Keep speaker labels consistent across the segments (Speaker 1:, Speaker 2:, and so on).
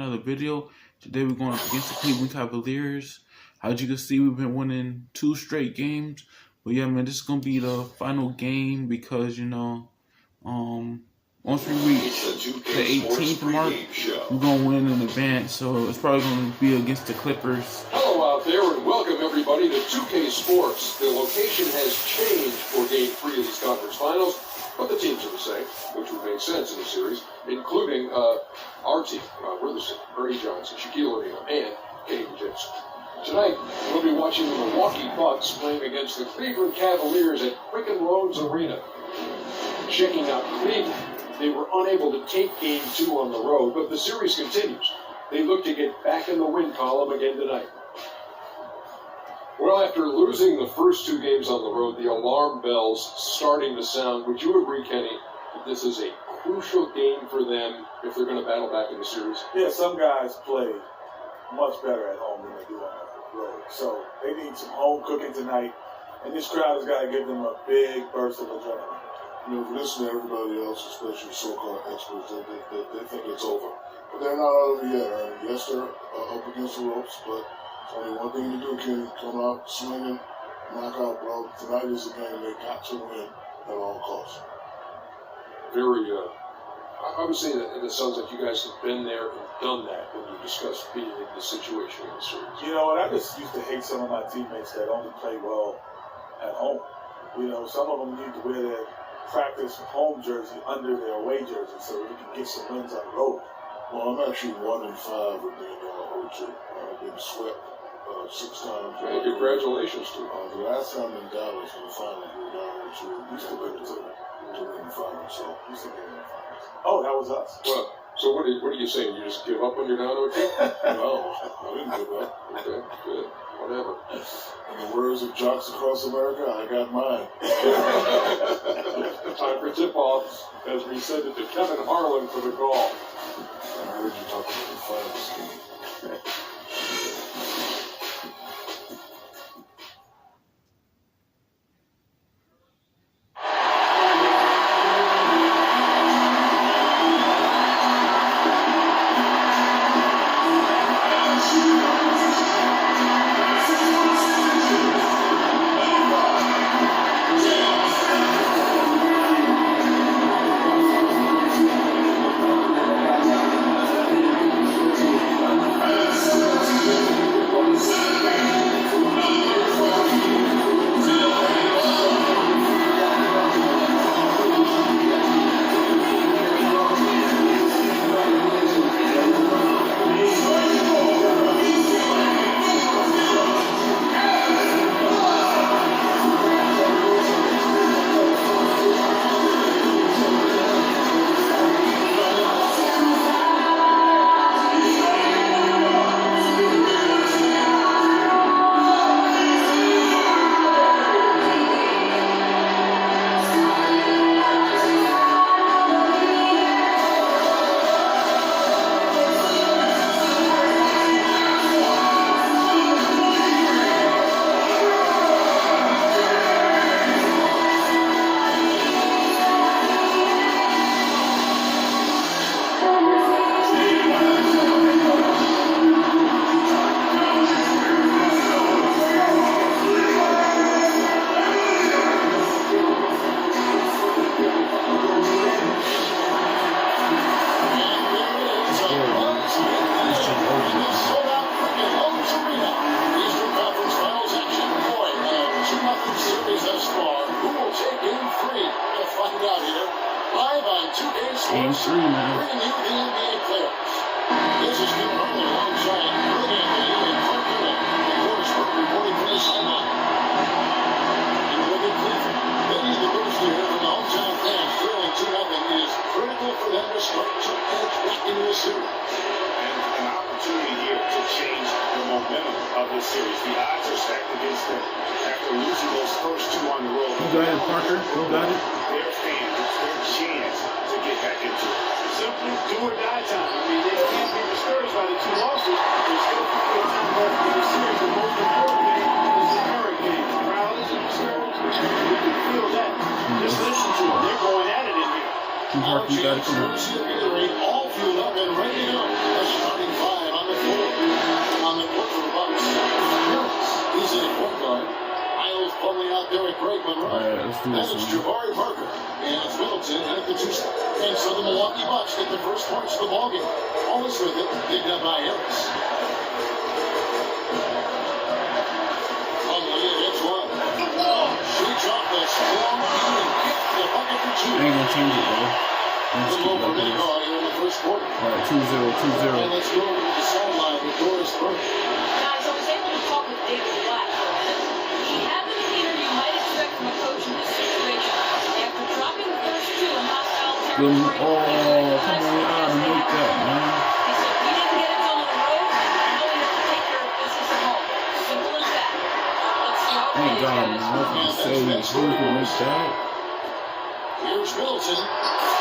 Speaker 1: another video. Today we're going up against the Cleveland Cavaliers. As you can see, we've been winning 2 straight games. But yeah, man, this is gonna be the final game because once we reach the 18th mark, we're gonna win in advance. So it's probably gonna be against the Clippers.
Speaker 2: Hello out there, and welcome everybody to 2K Sports. The location has changed for Game 3 of these conference finals, but the teams are the same, which would make sense in the series, including our team. We're the same: Ernie Johnson, Shaquille O'Neal, and Kenny Jensen. Tonight, we'll be watching the Milwaukee Bucks playing against the Cleveland Cavaliers at Quicken Loans Arena. Checking out Cleveland, they were unable to take Game 2 on the road, but the series continues. They look to get back in the win column again tonight. Well, after losing the first 2 games on the road, the alarm bells starting to sound. Would you agree, Kenny, that this is a crucial game for them if they're going to battle back in the series?
Speaker 3: Yeah, some guys play much better at home than they do on the road. So they need some home cooking tonight, and this crowd has got to give them a big burst of adrenaline.
Speaker 4: You know, if you listen to everybody else, especially so-called experts, they think it's over. But they're not out of it yet. Yes, they're up against the ropes, but there's only one thing to do, Kenny. Come out swinging, knock out. Well, tonight is a game they got to win at all costs.
Speaker 2: Very, I would say that it sounds like you guys have been there and done that when you discuss being in this situation in the series.
Speaker 3: You know what? I just used to hate some of my teammates that only play well at home. You know, some of them need to wear their practice home jersey under their away jersey so they can get some wins on the road.
Speaker 4: Well, I'm actually 1-5 with being O2. I've been swept 6 times.
Speaker 2: Well, congratulations to you.
Speaker 4: The last time in Dallas in the finals, we were down 0-2. We used to win the finals, so we used to get in the finals.
Speaker 3: Oh, that was us.
Speaker 2: Well, so what are you saying? You just give up when you're down 0-2?
Speaker 4: No, I didn't give up.
Speaker 2: Okay, good. Whatever.
Speaker 4: In the words of Jocks Across America, I got mine.
Speaker 2: Time for tip-off as we send it to Kevin Harlan for the call.
Speaker 4: I heard you talk about the finals game.
Speaker 1: Game 3, man.
Speaker 5: This is Kim Harlan alongside Ernie and Clark Miller. Reporters reporting from the sideline. In Wigan, Cleveland, they need the boost here from the hometown fans. Trailing 2-0 is critical for them to start to edge back into the series.
Speaker 6: And an opportunity here to change the momentum of this series. The odds are stacked against them after losing those first 2 on the road.
Speaker 1: You got it, Parker. You got it.
Speaker 6: Their fans, it's their chance to get back into it.
Speaker 7: Simply do or die time. I mean, they can't be discouraged by the 2 losses. There's still plenty of time left in the series. The most important game is the current game. The crowd isn't discouraged. We can feel that. Just listen to them. They're going at it in here.
Speaker 1: You got it.
Speaker 5: All fueled up and ready to go. A starting
Speaker 1: do
Speaker 5: That
Speaker 1: this
Speaker 5: is
Speaker 1: one.
Speaker 5: Jabari Parker. And it's Middleton at the 2 spot. And so the Milwaukee Bucks get the first points of the ballgame. Always with it, picked up by Harris. Plumlee against one. Shoots off the strong beat and gets the bucket for two.
Speaker 1: I ain't gonna change it though. I'm
Speaker 5: The
Speaker 1: just
Speaker 5: low
Speaker 1: keep
Speaker 5: for
Speaker 1: it like
Speaker 5: minute
Speaker 1: this.
Speaker 5: gone here in the first quarter.
Speaker 1: Alright, 2-0, 2-0.
Speaker 5: And let's go over to the sideline with Doris Burke.
Speaker 8: Guys, I was able to talk with David Black for a bit. He had the demeanor you might expect from a coach in this situation. After dropping the first two in hostile
Speaker 1: Good.
Speaker 8: territory,
Speaker 1: Oh, come on, you gotta make that, man.
Speaker 8: he said, we didn't get it done on the road. Now we have to take care of business at home. Simple as that. Let's see how
Speaker 1: Thank
Speaker 8: it
Speaker 1: God,
Speaker 8: goes.
Speaker 1: man. Nothing to say. Who can make that?
Speaker 5: Here's Middleton.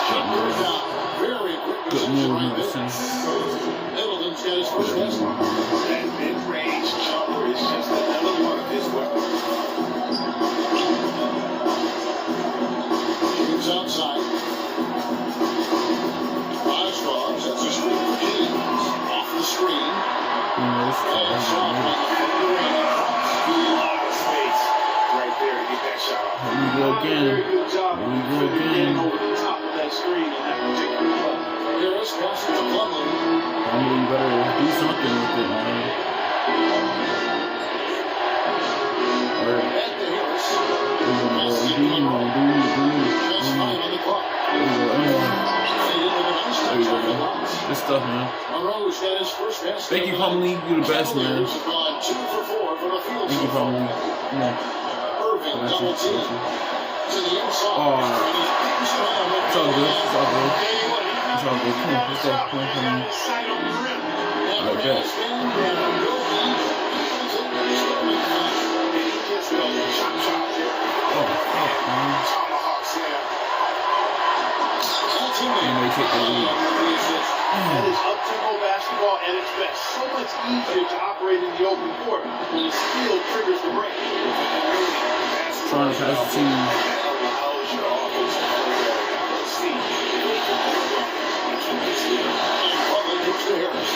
Speaker 5: Jumper down. Very quick
Speaker 1: Good
Speaker 5: decision
Speaker 1: move,
Speaker 5: right
Speaker 1: Middleton.
Speaker 5: there. Middleton's got his first basket.
Speaker 6: That mid-range jumper is just another one of his weapons.
Speaker 5: Shoots outside. Oscar sets a screen for James. Off the screen.
Speaker 1: You know, this
Speaker 5: And
Speaker 1: is
Speaker 5: soft on the
Speaker 6: A lot of space right there to get that shot off.
Speaker 1: Here we go again.
Speaker 7: Very good job
Speaker 1: Here we go
Speaker 7: getting
Speaker 1: again.
Speaker 7: over the top of that screen in that particular play.
Speaker 5: Harris passes to Plumlee.
Speaker 1: I mean, you better do something with it, man. Alright.
Speaker 5: Back to Harris.
Speaker 1: Just
Speaker 5: Just 5 on the clock.
Speaker 1: There you go, anyone.
Speaker 5: They did with a nice
Speaker 1: There you
Speaker 5: touch
Speaker 1: go,
Speaker 5: on the
Speaker 1: man.
Speaker 5: bounce.
Speaker 1: Good stuff, man.
Speaker 5: Monroe's got his first basket.
Speaker 1: Thank you, Plumlee. You the best, man.
Speaker 5: Cavaliers have gone 2 for 4 from a field
Speaker 1: Thank you,
Speaker 5: goal.
Speaker 1: Plumlee. Come on.
Speaker 5: Irving
Speaker 1: Got you,
Speaker 5: double
Speaker 1: got
Speaker 5: team
Speaker 1: you.
Speaker 5: to the inside.
Speaker 1: Oh.
Speaker 5: And he pings it on with
Speaker 1: It's all good. It's all good.
Speaker 7: It's
Speaker 1: all good. Come on, let's go. Come on, come on.
Speaker 7: Sight on the rim.
Speaker 5: And
Speaker 1: I bet.
Speaker 5: man spin and no lead.
Speaker 6: And he gets those chop there.
Speaker 1: Oh, fuck, man.
Speaker 6: Tomahawks there.
Speaker 1: And they take the lead.
Speaker 7: That is up-tempo basketball at its best. So much easier to operate in the open court when the skill triggers the break.
Speaker 1: Trying to pass the team.
Speaker 6: That allows your offense to play better. Let's see if they can work on it. Keep this lead.
Speaker 5: Butler gets to Harris.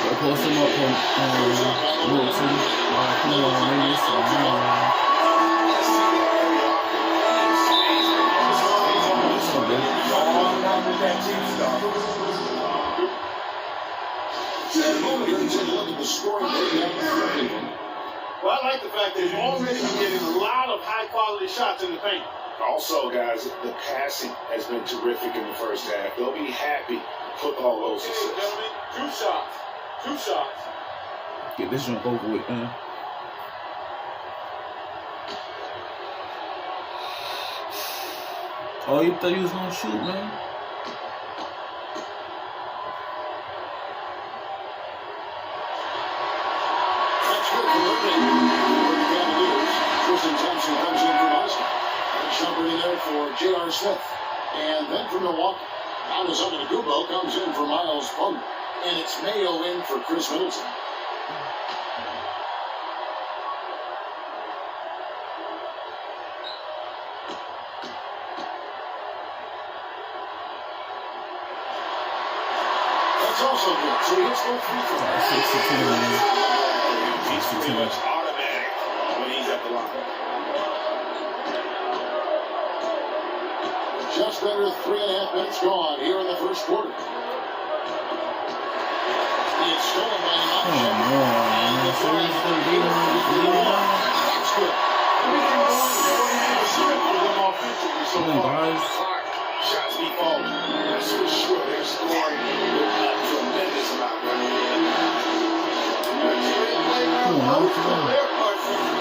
Speaker 1: Gotta post him up on Wilson. Come on, man. This is so good.
Speaker 5: And moment here to take a look at the scoring breakdown.
Speaker 7: Well, I like the fact that you've already been getting a lot of high-quality shots in the paint.
Speaker 6: Also, guys, the passing has been terrific in the first half. They'll be happy to put all those
Speaker 7: Okay,
Speaker 6: assists.
Speaker 7: gentlemen, 2 shots. 2 shots.
Speaker 1: Get this jump over with, man. Oh, you thought you was gonna shoot, man?
Speaker 5: That's good for Irving. For the Cavaliers. Tristan Thompson comes in from Oscar. Jumper in there for J.R. Smith. And then from Milwaukee. Arizona Gubo comes in for Miles Plumlee. And it's Mayo in for Chris Middleton. That's also good. So he hits both free throws.
Speaker 1: 62, man.
Speaker 6: He's pretty much automatic when he's at the line.
Speaker 5: Just under 3.5 minutes gone here in the first quarter. It's stolen by
Speaker 1: Come on,
Speaker 5: Imam.
Speaker 1: man. Seriously,
Speaker 5: That's good.
Speaker 7: Everything going according to the script for them offensively so
Speaker 1: come on,
Speaker 7: far.
Speaker 1: guys.
Speaker 6: Clock, shots be falling. That's for sure. They're scoring with a tremendous amount of
Speaker 1: Come on, come on.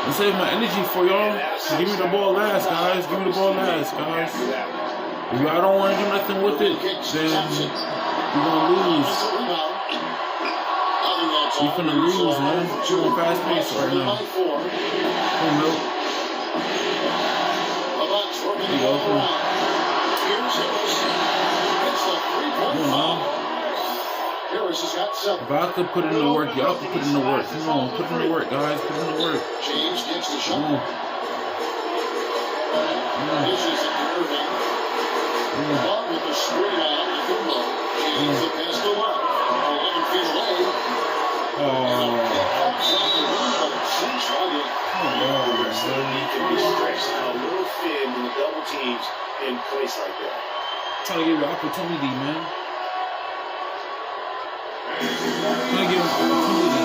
Speaker 1: I'm saving my energy for y'all. Give me the ball last, guys. Give me the ball last, guys. If y'all don't want to do nothing with it, then you're gonna lose. We finna lose, man. We're on fast pace right now. Come on, Milt. There you go. Come on. Come on, man.
Speaker 5: Harris has got 7.
Speaker 1: If I could put in the work, y'all could put in the work. Come on, put in the work, guys. Put in the work.
Speaker 5: James gets the
Speaker 1: Come on.
Speaker 5: shot.
Speaker 1: Come on.
Speaker 5: Dishes it to Irving. Long with the screen on the Kumbo. James the pass to Love. 11 feet away.
Speaker 1: Oh,
Speaker 5: Outside the rim, but it seems like it.
Speaker 1: come on,
Speaker 6: He can be stretched a little fit in when the double teams in place like that.
Speaker 1: Trying to give you opportunity, man. Trying to give him opportunity.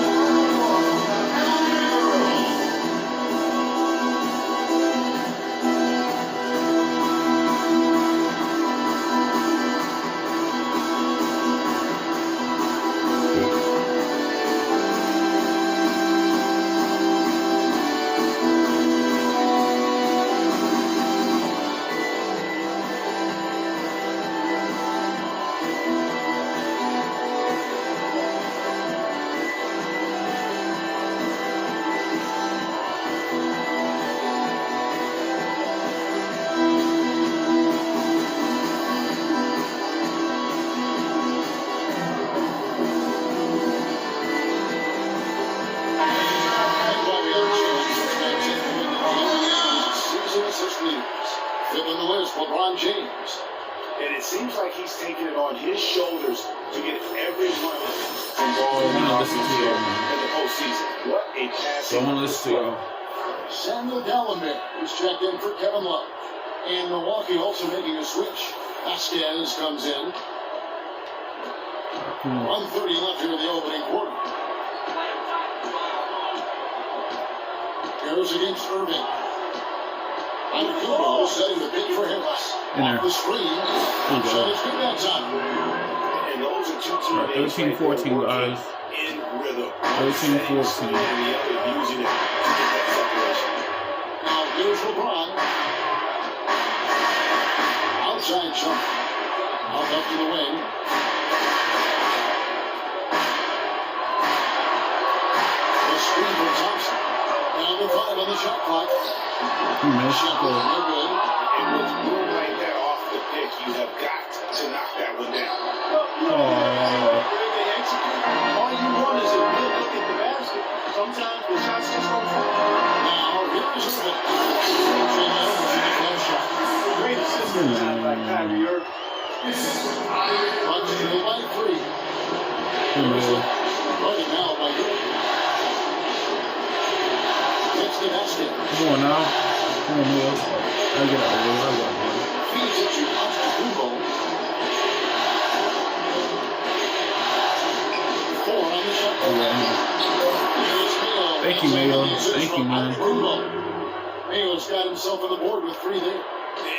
Speaker 5: LeBron James.
Speaker 6: And it seems like he's taking it on his shoulders to get every one involved in the postseason. What a passing.
Speaker 1: Don't want to listen to y'all.
Speaker 5: Samuel Gallimore is checked in for Kevin Love. And Milwaukee also making a switch. Vasquez comes in. 1:30 left here in the opening quarter. Goes against Irving. Antetokounmpo setting the pick for Harris. Off the screen. Shot is good that time.
Speaker 6: And those are two teammates.
Speaker 1: 13-14, guys.
Speaker 6: In rhythm.
Speaker 1: 13-14.
Speaker 6: Using it to get that separation.
Speaker 5: Now here's LeBron. Outside jump. Out up to the wing. The screen for Thompson. Down to 5 on the shot clock. Shepard, no good.
Speaker 6: And with room like that off the pick, you have got to knock that one down.
Speaker 7: They execute. All you want is a good look at the basket. Sometimes the shots just don't fall.
Speaker 5: Now here is Irving.
Speaker 7: Great assistance by Kyrie Irving.
Speaker 5: Runs through by 3. Running now by Irving. Gets the basket.
Speaker 1: Come on now. Come on, Mills. I get out of the way.
Speaker 5: Feeds it to Antetokounmpo. 4 on the shot.
Speaker 1: Thank you, Mayo. Thank you, man.
Speaker 5: Mayo's got himself on the board with 3 there.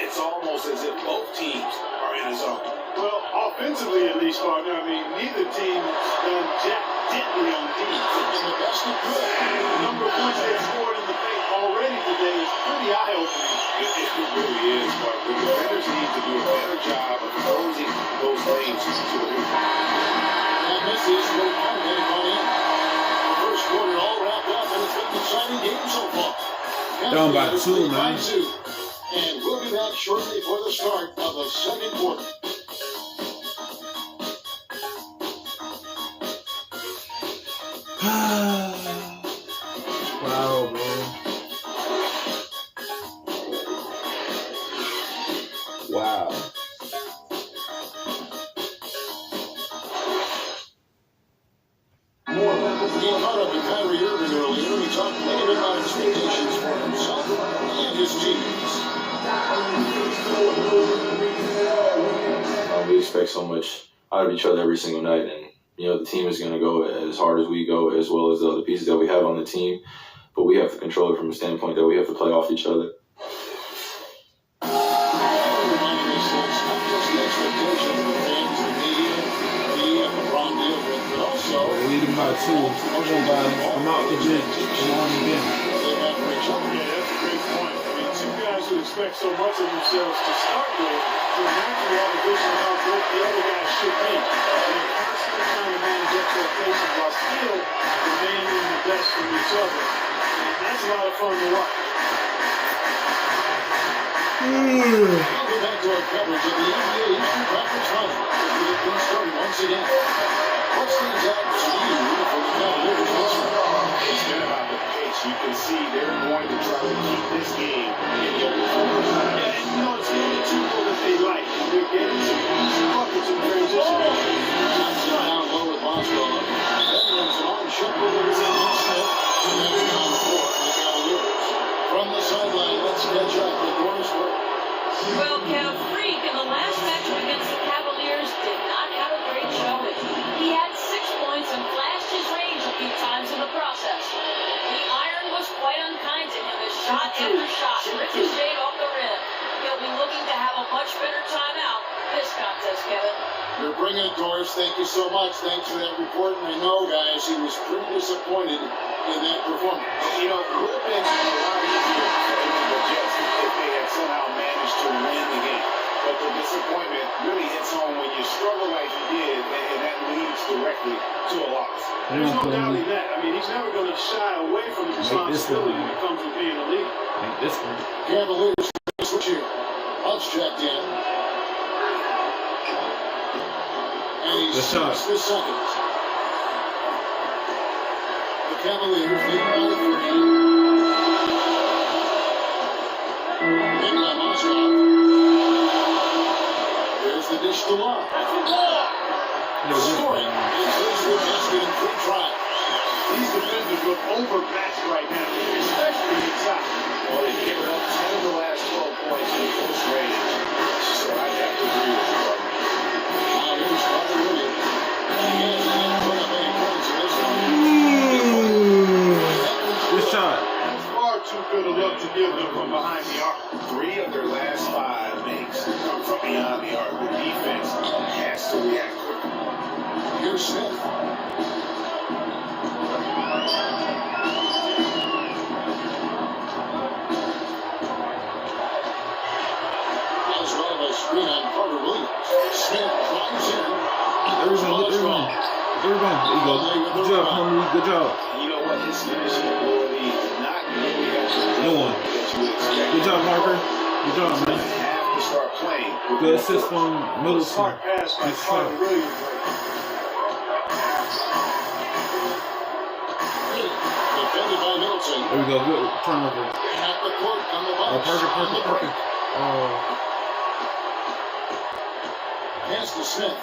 Speaker 6: It's almost as if both teams are in a zone.
Speaker 7: Well, offensively at least, partner. I mean, neither team has done jack diddly on defense.
Speaker 5: And the basket good.
Speaker 7: The number of points they've scored in the paint already today is pretty eye-opening.
Speaker 6: It really is, but the defenders need to do a better job of closing those lanes to the hoop.
Speaker 5: And this is where Conway got in. The first quarter all wrapped up, and it's been an exciting game so far.
Speaker 1: Down by 2, man.
Speaker 5: And we'll be back shortly for the start of the second quarter.
Speaker 1: Wow, bro. Wow.
Speaker 5: He caught up with Kyrie Irving earlier. He talked a little bit about expectations for himself and his teammates.
Speaker 9: We expect so much out of each other every single night, and the team is going to go as hard as we go, as well as the other pieces that we have on the team. But we have to control it from the standpoint that we have to play off each other.
Speaker 1: Leading by 2. I'm out the bench. I'm on the bench.
Speaker 7: Yeah, that's a great point. I mean, two guys who expect so much of themselves to start with, so naturally have a vision of how great the other guys should be. They're constantly trying to manage expectations while still demanding the best from each other. And that's a lot of fun to watch.
Speaker 5: We'll get back to our coverage of the NBA Eastern Conference Finals. We'll get things started once again. What's things out to you for the Cavaliers this one?
Speaker 6: It's been about the pace. You can see they're going to try to keep this game in the open form.
Speaker 7: Yeah, and it's getting the tempo that they like. They're getting some easy buckets in transition.
Speaker 5: Johnson down low with Moscow. Veterans on Shepard and Smith. And that's down 4 for the Cavaliers. From the sideline, let's catch up with Norris Bring it, Doris. Thank you so much. Thanks for that report. And I know, guys, he was pretty disappointed in that performance.
Speaker 6: You know, it would have been a lot easier for the Jets if they had somehow managed to win the game. But the disappointment really hits home when you struggle like you did, and that leads directly to a loss.
Speaker 7: There's no doubting that. I mean, he's never going to shy away from the responsibility when it comes to being a leader.
Speaker 1: Make this one.
Speaker 5: Cavaliers switch here. Hutch checked in. And he shoots the second. The Cavaliers lead by 3. In by Moscow. There's the dish to Love. Scoring is Elizabeth just getting 3 tries.
Speaker 7: These defenders look overmatched right now, especially inside.
Speaker 6: Well, they've given up 10 of the last 12 points in close range. So I have to agree with you.
Speaker 5: Now here's Carter Williams. He hasn't put up any points in this one.
Speaker 1: Good shot.
Speaker 7: That's far too good a look to give them from behind the arc.
Speaker 6: 3 of their last 5 makes come from beyond the arc. The defense has to react quickly.
Speaker 5: Here's Smith. As well as screen on Carter Williams. Smith drives in.
Speaker 1: Everyone. There you go. Good job, homie. Good job.
Speaker 6: You know what? His finishing ability is not really that
Speaker 1: No one. Good job, Parker. Good job, man.
Speaker 6: have to start playing.
Speaker 1: Good assist from Middleton.
Speaker 7: Smart pass by
Speaker 1: Good
Speaker 7: Carter
Speaker 1: shot.
Speaker 7: Williams.
Speaker 5: Defended by Middleton.
Speaker 1: There we go. Good turnover.
Speaker 5: At the court on the box.
Speaker 1: Parker. Oh.
Speaker 5: Pass to Smith.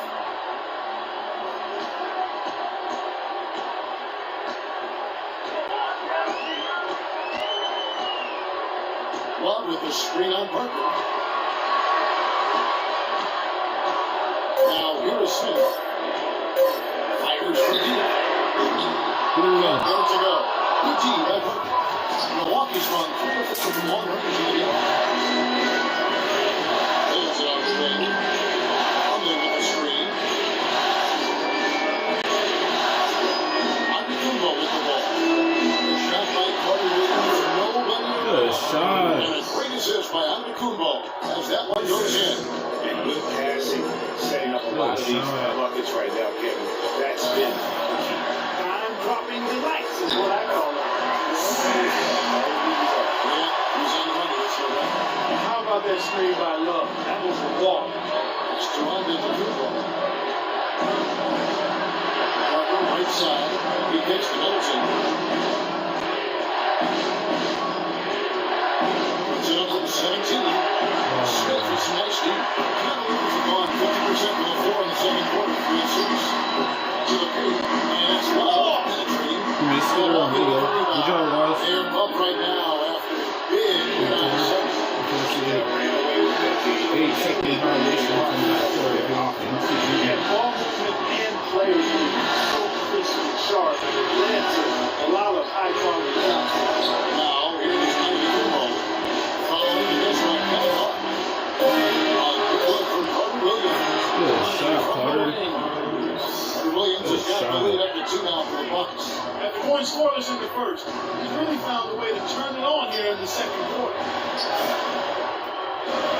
Speaker 5: Love with the screen on Parker. Now here is Smith. Fires for deep.
Speaker 1: Here we go.
Speaker 5: There to go. Good team by Parker. Milwaukee's run 3 of 6 from long range in the air. There's it on the screen. Under with the screen. Antetokounmpo with the ball. The shot by Carter Williams. Nobody.
Speaker 1: Good shot.
Speaker 5: And a great assist by Antetokounmpo as that one goes in.
Speaker 6: And good passing, setting up a lot of these buckets right now, Kevin. That's been the key.
Speaker 7: Time dropping delights is what I call it.
Speaker 5: Yeah, he's on the run to this one.
Speaker 7: How about that screen by Love? That was the ball.
Speaker 5: It's to Antetokounmpo. Parker right side. He gets to Middleton. Puts it up to the 17. Smith with some nice deep. Cavaliers have gone 50% from the floor in the second quarter. 3 assists. To the paint. And it's Love penetrating.
Speaker 1: You missed it. Good job, guys.
Speaker 5: They're up right now after big 9 seconds.
Speaker 1: 8-second violation from that court.
Speaker 7: Yeah, ball movement and players were so crisp and sharp, and it led to a lot of high-quality shots.
Speaker 5: Now, here is Antetokounmpo. Following this one, Kevin Hart. Good for Carter Williams.
Speaker 1: Good shot, Carter.
Speaker 5: Carter Williams has got the lead up to 2 now for the Bucks.
Speaker 7: After going scoreless in the first, he's really found a way to turn it on here in the second quarter.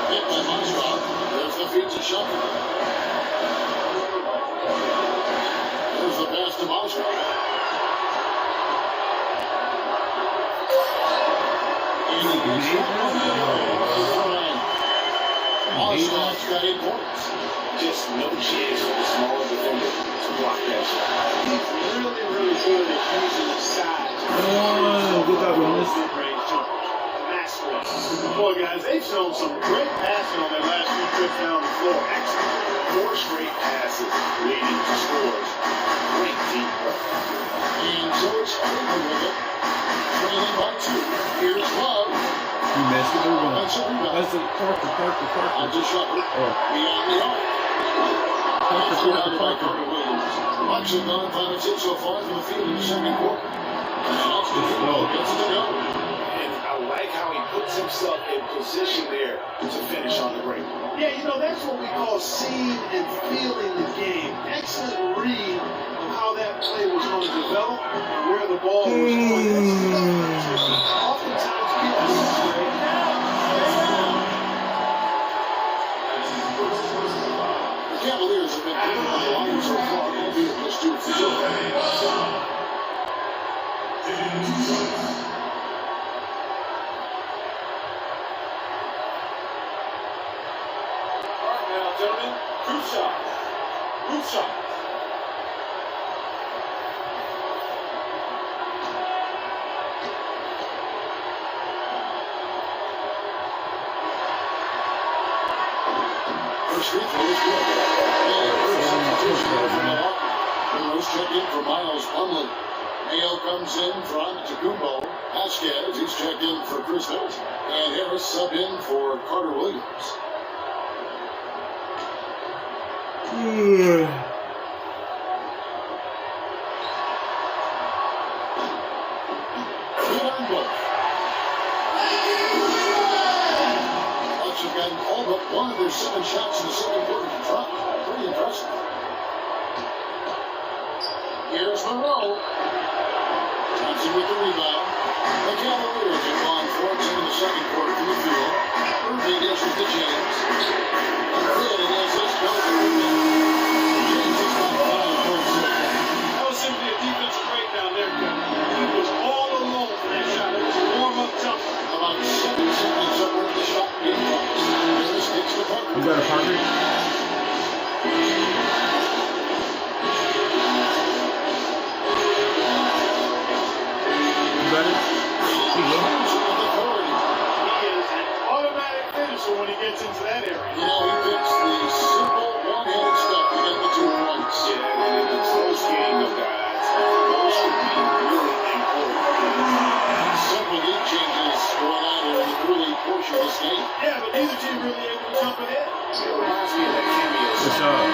Speaker 5: Hit by Moscow. There's the feed to Shelton. There's the pass to Moscow. Moscow's got 8 points.
Speaker 6: Just no chance for the smaller defender to block that shot.
Speaker 7: He's really good at using his size.
Speaker 1: Good job, Jonas.
Speaker 7: Mid-range jumpers. Master. Boy, guys, they've shown some great passing on their last few trips down the floor. Excellent.
Speaker 6: 4 straight passes leading to scores. Great deep work.
Speaker 5: And George Cleveland with it. Trailing by 2. Here's Love.
Speaker 1: You missed it. That's a Parker.
Speaker 5: On to Shepard.
Speaker 1: Oh.
Speaker 5: Beyond the arc.
Speaker 1: Parker.
Speaker 5: Bucks have gone 5 of 6 so far from the field in the second quarter. And that's the
Speaker 1: It's low.
Speaker 5: gets it to go.
Speaker 6: And I like like how he puts himself in position there to finish on the break.
Speaker 7: Yeah, that's what we call seeing and feeling the game. Excellent read of how that play was going to develop and where the ball was going. Oftentimes people separate.
Speaker 5: The Cavaliers have been picking on the line so far, albeit this two for sure.
Speaker 7: Gentlemen, group shot. Group shot.
Speaker 5: First free throw is good. Rose check in for Miles Plumlee. Mayo comes in for Antetokounmpo. Vasquez, he's checked in for Chris Middleton. And Harris subbed in for Carter Williams. Bucks have gotten all but one of their 7 shots in the second quarter to drop. Pretty impressive. Here's Monroe. Johnson with the rebound. The Cavaliers have gone 14 in the second quarter from the field. Irving dishes to James. Good against this James has got 5 points so far.
Speaker 7: That was simply a defensive breakdown there, Kevin. He was all alone for that shot. It was a warm-up jumper.
Speaker 5: About 7 seconds over the shot being blocked. Harris takes the Parker.
Speaker 1: You got a Parker? You got it?
Speaker 7: He is an automatic finisher when he gets into that area.
Speaker 5: He picks the simple one-handed stuff to get the 2 points.
Speaker 6: Yeah, and in the close game of guys, those should be really important.
Speaker 5: Several lead changes going on here in the early portion of this game.
Speaker 7: Yeah, but neither team really able to jump ahead.
Speaker 6: It reminds me of that cameo.
Speaker 1: Good shot.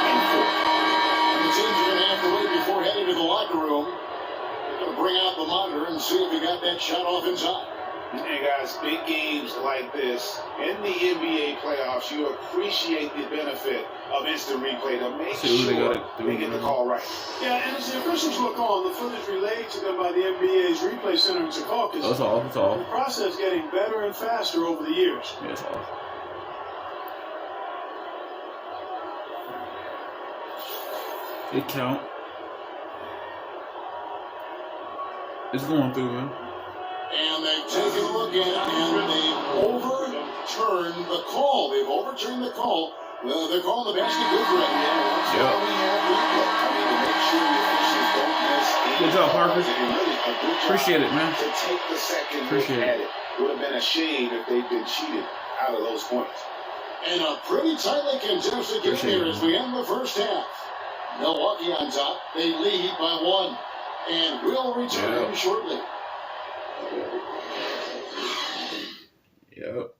Speaker 5: And the teams are going to have to wait before heading to the locker room. They're going to bring out the monitor and see if he got that shot off inside.
Speaker 6: And guys, big games like this in the NBA playoffs, you appreciate the benefit of instant replay to make sure they get the call right.
Speaker 7: Yeah, and as the officials look on, the footage relayed to them by the NBA's replay center in Secaucus.
Speaker 1: That's all. That's all.
Speaker 7: The process getting better and faster over the years.
Speaker 1: Yeah, that's all. It count. It's going through, man.
Speaker 5: And they've taken a look at it, and they've overturned the call. They've overturned the call. They're calling the basket good right now.
Speaker 1: Yeah. Good job, Parker. Appreciate it, man.
Speaker 6: To take the second
Speaker 1: Appreciate
Speaker 6: look at
Speaker 1: it.
Speaker 6: it would have been a shame if they'd been cheated out of those points.
Speaker 5: And a pretty tightly contested game
Speaker 1: Appreciate
Speaker 5: here
Speaker 1: it,
Speaker 5: as we end the first half. Milwaukee on top. They lead by 1. And will return shortly.
Speaker 1: Yep.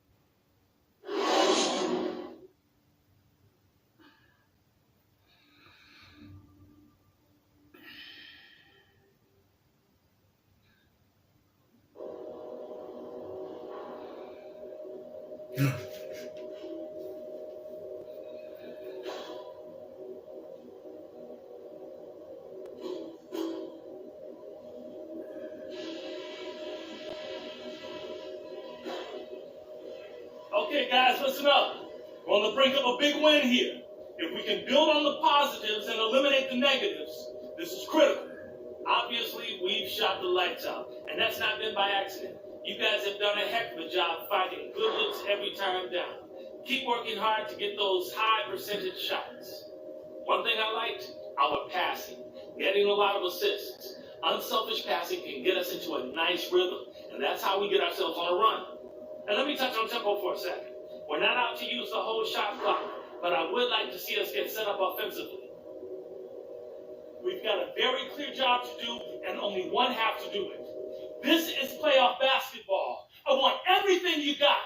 Speaker 10: Okay, guys, listen up. We're on the brink of a big win here. If we can build on the positives and eliminate the negatives, this is critical. Obviously, we've shot the lights out, and that's not been by accident. You guys have done a heck of a job finding good looks every time down. Keep working hard to get those high percentage shots. One thing I liked, our passing. Getting a lot of assists. Unselfish passing can get us into a nice rhythm, and that's how we get ourselves on a run. And let me touch on tempo for a second. We're not out to use the whole shot clock, but I would like to see us get set up offensively. We've got a very clear job to do, and only one half to do it. This is playoff basketball. I want everything you got.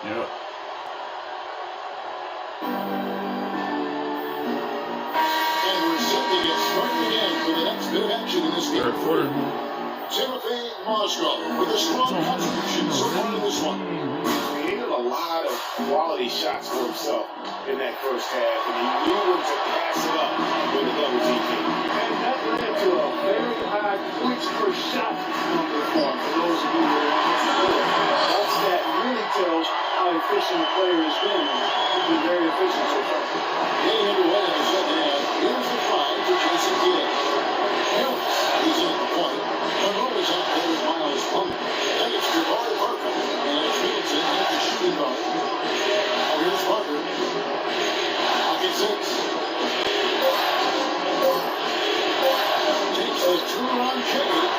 Speaker 1: Yep.
Speaker 5: And we're set they get started again for the next bit of action in this game.
Speaker 1: Third quarter.
Speaker 5: Timothy Moscow with a strong contribution so far in this one.
Speaker 6: He created a lot of quality shots for himself in that first half, and he knew when to pass it up when the double team came.
Speaker 7: And that led to a very high points per shot number for those of you who are on the floor. That stat really tells how efficient the player has been. He's been very efficient so far.
Speaker 5: Getting underway in the second half. Here's the five for Jason Kidd. Harris is in at the point. Monroe is out there with Miles Plummer. Then it's Jabari Parker. And it's Middleton at the shooting guard. Oh, here's Parker. Pocket six. Takes the two-run shade.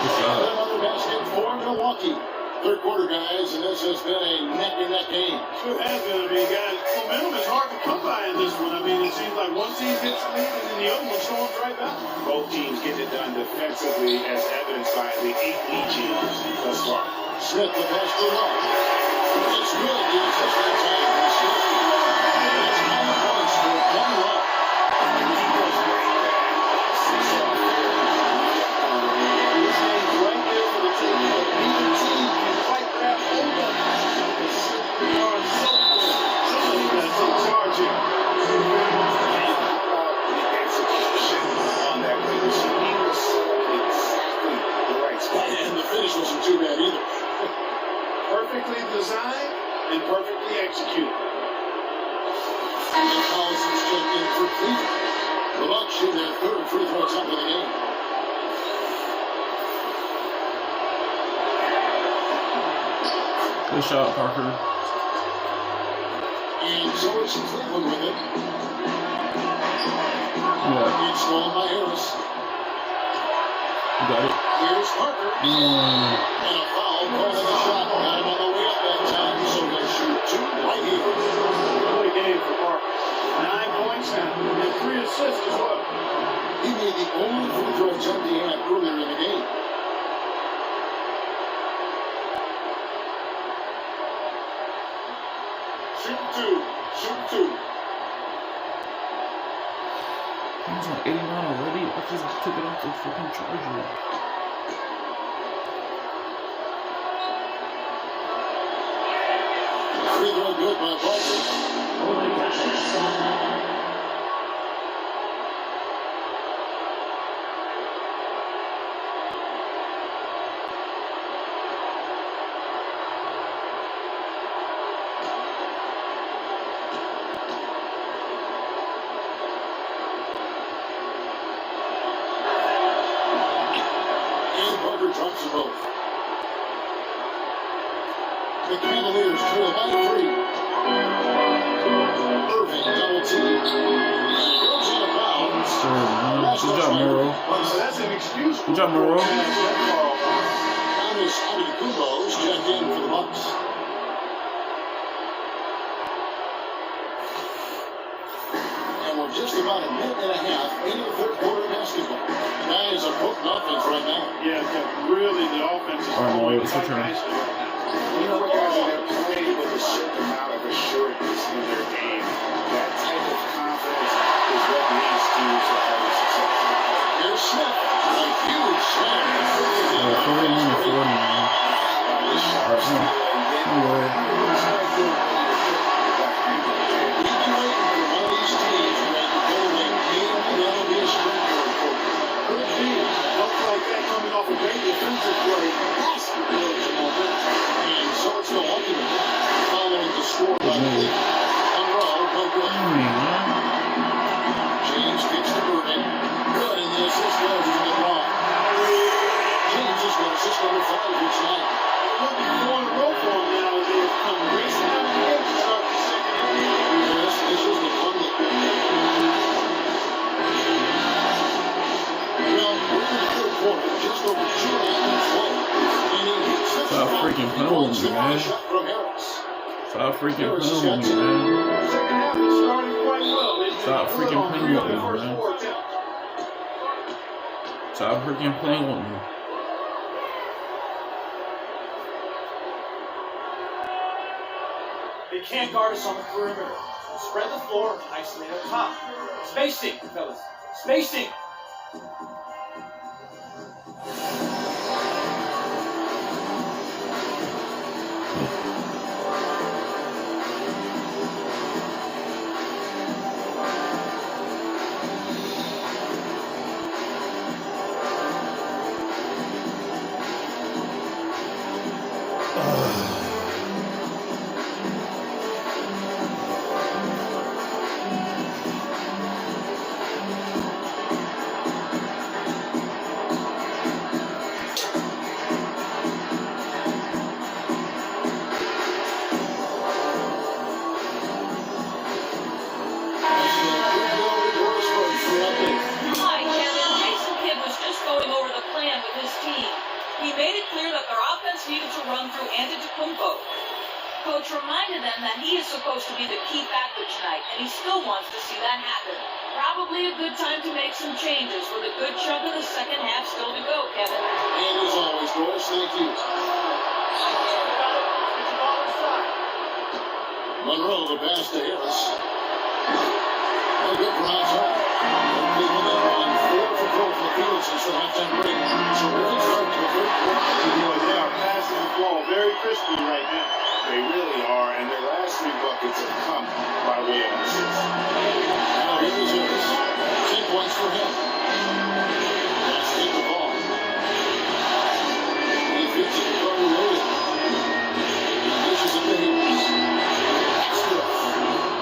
Speaker 5: Another basket for Milwaukee. Third quarter, guys, and this has been a neck-and-neck game.
Speaker 7: Sure has been. I mean, guys, momentum is hard to come by in this one. I mean, it seems like one team gets the lead and then the other one storms right back.
Speaker 6: Both teams get it done defensively, as evidenced by the 8 lead teams thus far.
Speaker 5: Smith, the pass to Love. It's good. The assistant time for Smith. It's 9 points for one Love.
Speaker 6: He does great. 6 off here.
Speaker 7: This game's right there for the team. Neither team can quite grab hold of it. They are so good. Somebody's got to take charge here.
Speaker 6: The execution on that play was exactly the right spot.
Speaker 5: And the finish wasn't too bad either.
Speaker 7: Perfectly designed and perfectly executed.
Speaker 5: Collison's checked in for Cleveland. The Bucks shoot their third free throw attempt of the game.
Speaker 1: Good shot, Parker.
Speaker 5: And so it's Cleveland with it.
Speaker 1: Yeah,
Speaker 5: It's stolen by Harris.
Speaker 1: you got it.
Speaker 5: Here's Parker. And a foul calling the shot. Got him on the way up that time, so he'll shoot two right here.
Speaker 7: What a game for Parker. 9 points and 3 assists as well.
Speaker 5: He made the only free throw attempt he had earlier in the game.
Speaker 3: Shoot two.
Speaker 1: He's on 89 already. I just took it off the fucking charger.
Speaker 5: Free throw good by Parker. Drops them both. The Cavaliers trail by 3. Irving double team. Goes out of bounds.
Speaker 1: Good job, Moro.
Speaker 7: So that's an excuse.
Speaker 1: Good job, Moro.
Speaker 5: Thomas Antetokounmpo's checked in for the Bucks. And we're just about a minute and a half into the third quarter of basketball. Guys are potent offense right now.
Speaker 7: Yeah, really, the offense is going
Speaker 1: it's your
Speaker 7: quite
Speaker 1: turn.
Speaker 7: nicely.
Speaker 6: You know what, guys, they're playing with a certain amount of assurance in their game. That type of confidence is what leads teams to having success.
Speaker 5: Here's Smith. A huge slam.
Speaker 7: Off a great defensive play, has to build some momentum.
Speaker 5: And so it's Milwaukee following the score by Monroe, no good. James kicks to Irving. Good, and the assist goes to LeBron. James has got assist number 5 each night.
Speaker 7: Looking for the road for him now as they come racing out the edge to start the second half.
Speaker 5: This is the fun that well, we're in the third quarter, just over 2 minutes left.
Speaker 1: Stop freaking playing with me, man. Stop freaking playing with me, man.
Speaker 7: Second half is starting quite well.
Speaker 1: Stop freaking playing with me, man. Stop freaking playing with me.
Speaker 11: They can't guard us on the perimeter. Spread the floor, isolate up top. Spacing, fellas. Spacing.
Speaker 8: Hi, Kevin. Jason Kidd was just going over the plan with his team. He made it clear that their offense needed to run through Antetokounmpo. Coach reminded them that he is supposed to be the key factor tonight, and he still wants to see that happen. Probably a good time to make some changes with a good chunk of the second half still to go, Kevin.
Speaker 5: And as always, Doris, thank you. Monroe, the pass to Harris. A good drive home. Cleveland on 4 for 4 for the field since the halftime break. Terrific start to the third quarter.
Speaker 7: They are passing the ball very crisply right now.
Speaker 6: They really are, and their last 3 buckets have come by way of assists.
Speaker 5: Now here is Harris. 10 points for him. Let's take the ball. He feeds it to Carter Williams. Dishes it to Harris. Extra.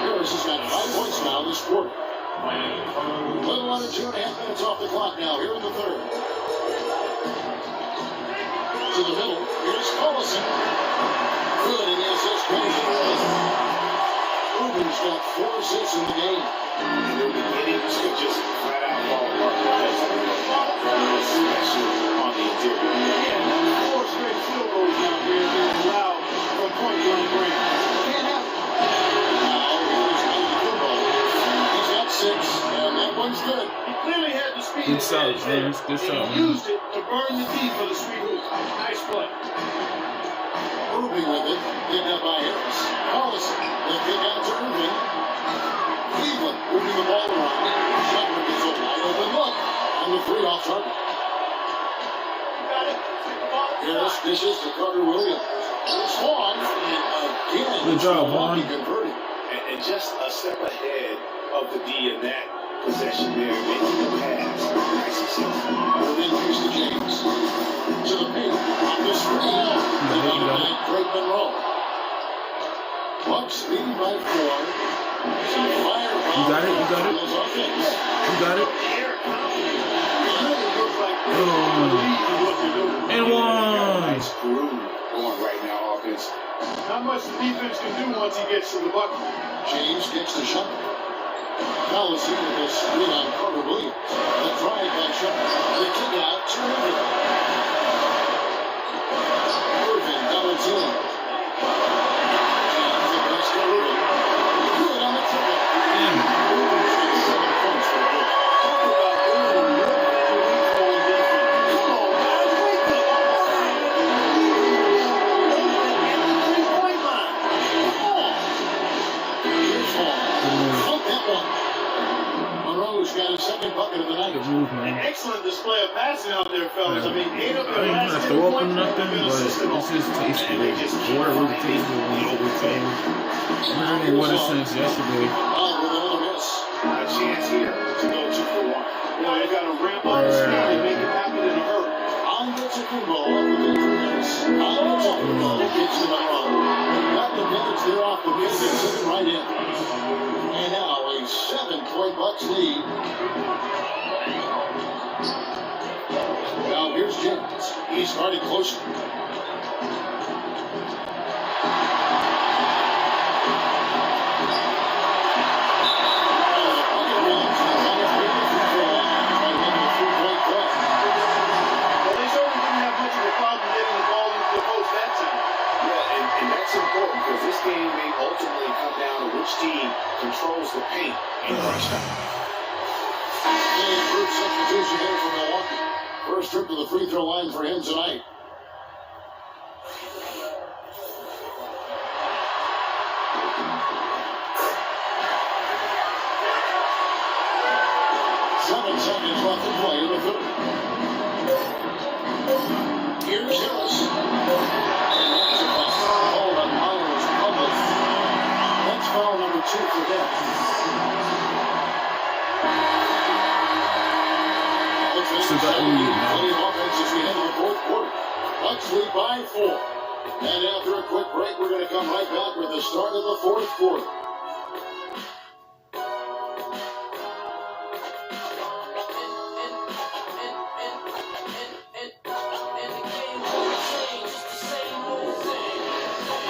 Speaker 5: Harris has got 5 points now this quarter. A little under 2.5 minutes off the clock now here in the third. To the middle. Here's Collison. Good in the assist. Rubin's got 4 assists in the game.
Speaker 6: They're beginning to just flat out fall apart, especially on the interior.
Speaker 7: Yeah, 4 straight field goals now here being allowed from point-blank range. Can't have it.
Speaker 5: Now here's Antetokounmpo. He's got 6, and that one's good.
Speaker 7: He clearly had the speed
Speaker 1: Good shot,
Speaker 7: advantage there,
Speaker 1: James. Good shot,
Speaker 7: and he
Speaker 1: man.
Speaker 7: used it to burn the D for the sweet hoop. Nice play.
Speaker 5: Irving with it, picked up by Harris. Collison, the kick out to Irving. Cleveland moving the ball around. Shepherd gets a wide open look, and the 3 off target. Harris dishes to Carter Williams. It's Vaughn, and again,
Speaker 1: Good job, Vaughn.
Speaker 5: converting.
Speaker 6: And just a step ahead of the D in that possession there, making the pass. Nice assist.
Speaker 5: Irving gives to James. To the paint, on the screen. The number 9, Greg Monroe. Bucks leading by 4. Some firepower.
Speaker 1: You got it, you got it.
Speaker 5: on this offense.
Speaker 1: You got it. And one.
Speaker 6: Nice groove going right now, offense.
Speaker 7: Not much the defense can do once he gets to the bucket.
Speaker 5: James gets the shot. Collison with a screen on Carter Williams. The drive by Shepherd. The kick out to Irving. Irving double team. James the pass to Irving. Good on the triple. Irving's got 7 points for the game.
Speaker 7: Talk about Irving looking to weak on defense. Come on, guys, wake up. Three-point line. Come on.
Speaker 5: Here's Vaughn. Fuck that one. Monroe's got his second bucket of the night.
Speaker 1: Good move, man.
Speaker 7: Excellent display of passing out there, fellas. I mean, 8 of
Speaker 1: I
Speaker 7: their
Speaker 1: ain't
Speaker 7: last
Speaker 1: gonna
Speaker 7: 10
Speaker 1: throw up or
Speaker 7: points
Speaker 1: nothing,
Speaker 7: have been
Speaker 1: but
Speaker 7: assisted on.
Speaker 1: this is tasteful. Water really tasteful when you do things. I'm drinking water since yesterday.
Speaker 5: Out with another miss.
Speaker 6: A chance here to go 2 for 1.
Speaker 7: Boy, they got to ramp up the speed and make it happen in a hurry.
Speaker 5: Antetokounmpo with the miss. Antetokounmpo gets the Monroe. Got the advantage there off the bench and sitting right in. And now a 7-point Bucks lead. Now here's James. He's starting closer.
Speaker 7: Well, they certainly didn't have much of a problem getting the ball into the post that time.
Speaker 6: Yeah, and that's important because this game may ultimately come down to which team controls the paint in crunch time.
Speaker 5: First substitution here for Milwaukee. First trip to the free throw line for him tonight. Seconds left to play. third. Here's Harris. And that's a foul on Myers Public. That's foul number 2 for him. Plenty of offense as we head to the fourth quarter. Bucks lead by 4. And after a quick break, we're going to come right back with the start of the fourth quarter.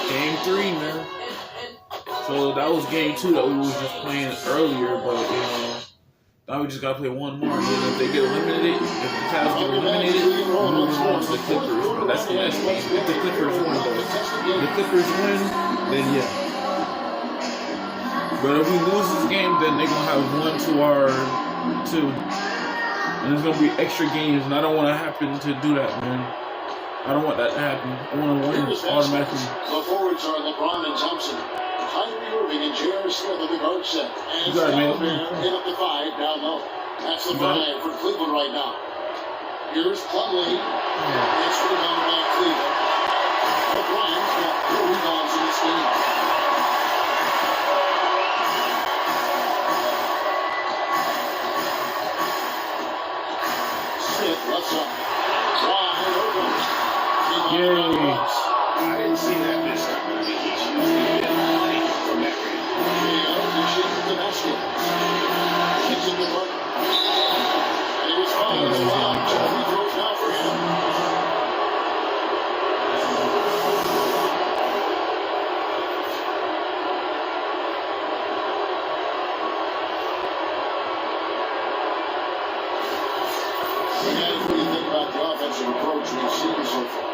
Speaker 1: Game 3, man. So that was game 2 that we was just playing earlier, but now we just gotta play one more. And then if they get eliminated, if the Cavs get eliminated, we're moving on to the Clippers. But that's the next game. If the Clippers win, though, if the Clippers win, then yeah. But if we lose this game, then they're gonna have 1 to our 2, and there's gonna be extra games, and I don't want to happen to do that, man. I don't want that to happen. I want to win automatically.
Speaker 5: The forwards are LeBron and Thompson. Kyrie Irving and J.R. Smith at the guard set. And Bear hit up the 5 down low. That's the 5 for Cleveland right now. Here's Plumlee. It's rebounded by Cleveland. LeBron's got 4 rebounds in this game. Smith left side. Wide open.
Speaker 1: Yay.
Speaker 6: I didn't see that miss coming. He's usually been plenty from that range.
Speaker 5: The basket. Kicks it to Burton. And he was fouled. He throws now for him. What do you think about the offensive approach we've seen so far?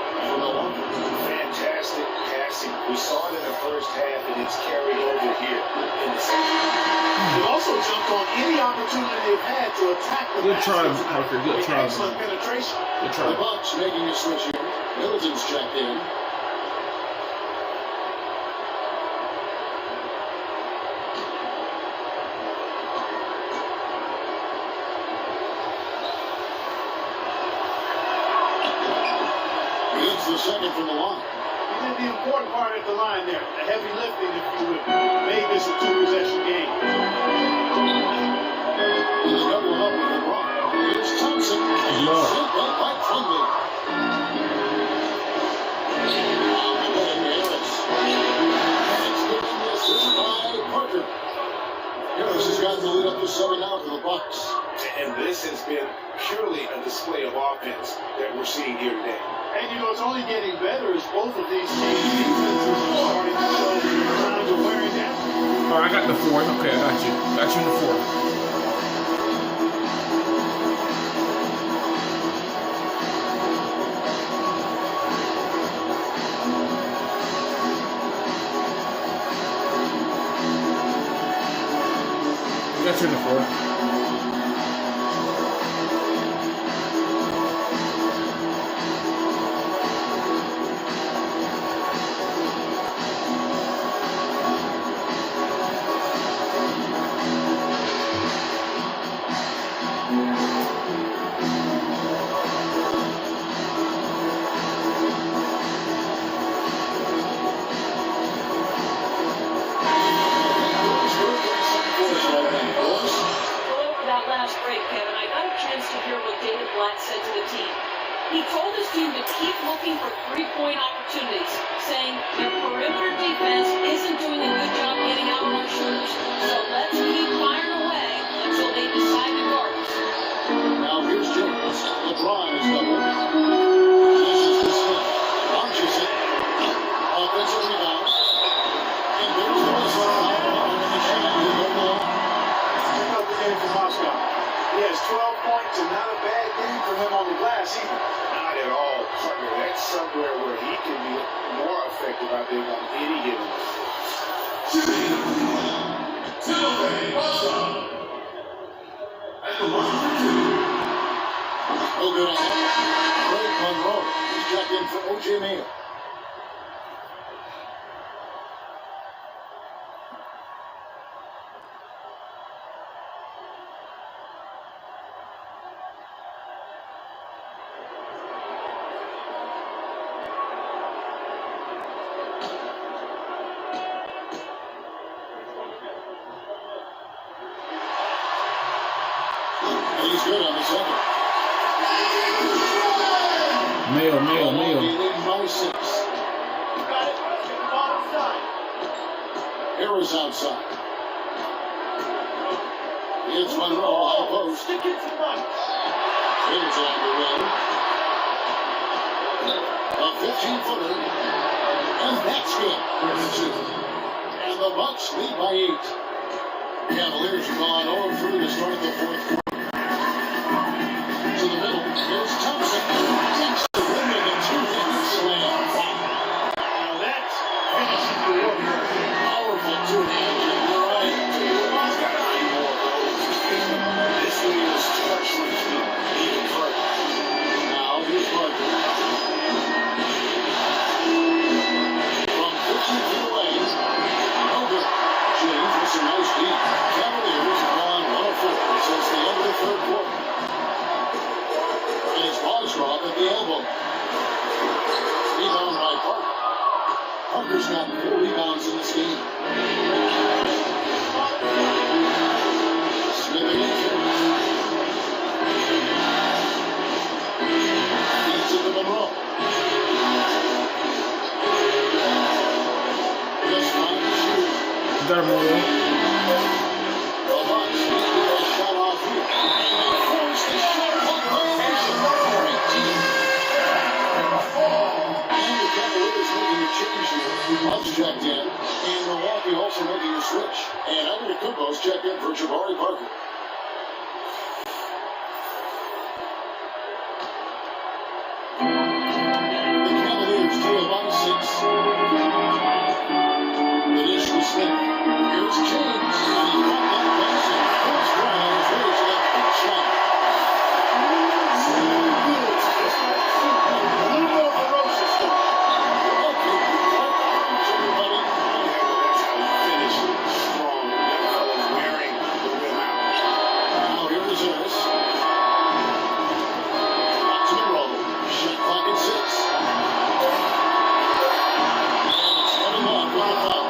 Speaker 6: Fantastic passing. We saw it in the first half, and it's carried over here in the second.
Speaker 7: They also jumped on any opportunity they've had to attack the
Speaker 1: Good try, Parker. Good try.
Speaker 7: Excellent penetration.
Speaker 1: Good
Speaker 5: The
Speaker 1: try.
Speaker 5: Bucks making a switch here. Middleton's checked in. It's the second from the line.
Speaker 7: He did the important part at the line there. The heavy lifting, if you would, made this a 2-possession game.
Speaker 5: He's double up with LeBron. Here's Thompson. And
Speaker 1: Lord.
Speaker 5: sent back by Plumlee. Out to Harris. It's getting the assist by Parker. Harris has gotten the lead up to 7 now for the Bucks.
Speaker 6: And this has been purely a display of offense that we're seeing here today.
Speaker 7: And it's only getting better as both of these teams' defenses are starting to show signs of wearing down.
Speaker 1: All right, I got the 4. Okay, I got you. Got you in the 4. Got you in the 4.
Speaker 8: He told his team to keep looking for three-point opportunities, saying their perimeter defense isn't doing a good job getting out on our shooters. So let's keep firing away until they decide to guard us.
Speaker 5: Now here's James. LeBron is double. This is the Smith. Launches it. Offensive rebound. And there's the whistle. And the shot will go low.
Speaker 7: Check out the game for Moscow. He has 12 points and not a bad game for him on the glass either.
Speaker 6: Not at all, partner. That's somewhere where he can be more effective out there on any given night.
Speaker 5: No good on that. Craig Monroe. He's checked in for O.J. Mayo. He's good on the second.
Speaker 1: Mayo.
Speaker 5: Leading by 6. Harris outside. It's Monroe, high post. It's on the way. A 15-footer. And that's good. And the Bucks lead by 8. Cavaliers have gone 0-3 to start the fourth quarter. To the middle. Here's Thompson. Takes the win with a two-handed slam.
Speaker 7: Now that's finishing the work.
Speaker 5: Powerful two-hand. You're right.
Speaker 6: He's got a few more of those. This lead is structurally even further.
Speaker 5: Now here's Parker. From 15 feet away. No good. James with some nice deep. Cavaliers have gone 1-4 since the end of the third quarter. And it's Boswell at the elbow. Rebound by Parker. Parker's got 4 rebounds in this game. Smith against him. Feeds it to Monroe. Just time to shoot.
Speaker 1: Got him over there.
Speaker 5: The Bucks need to get a shot off here. And they force the shot clock violation for 18. And the Cavaliers making a change here. Bucks checked in. And Milwaukee also making a switch. And Andre Kukoc checked in for Jabari Parker. The Cavaliers trail by 6. The dish was Smith. Here's James. And he caught that pass and first try on his way to that big shot.
Speaker 7: A little more ferocious though.
Speaker 5: Okay, what happens, everybody?
Speaker 6: That's how you finish strong. That fellow's wearing the rim out.
Speaker 5: Now here's Harris. Back to Monroe. Shot clock at 6. And it's coming off with a foul.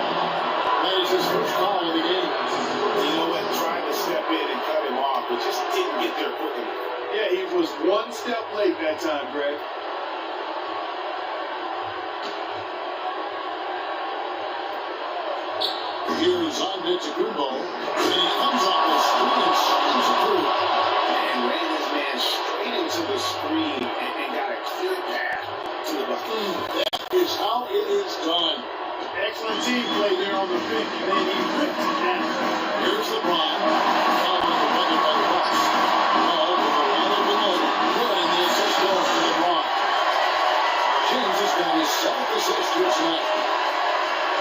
Speaker 5: That is his first foul of the game.
Speaker 6: You know what? Tried to step in and cut him off, but just didn't get there quick enough.
Speaker 7: Yeah, he was one step late that time, Greg.
Speaker 5: Here's Antetokounmpo, and he comes off the screen and slams it through.
Speaker 6: And ran his man straight into the screen and got a clear path to the bucket.
Speaker 5: That is how it is done.
Speaker 7: Excellent team play there on the bench, and then he ripped it down.
Speaker 5: Here's LeBron, fouled with the bucket by the Bucks. Ball with a line of the net, good, and the assist goes to LeBron. James has got his 7th assist here tonight.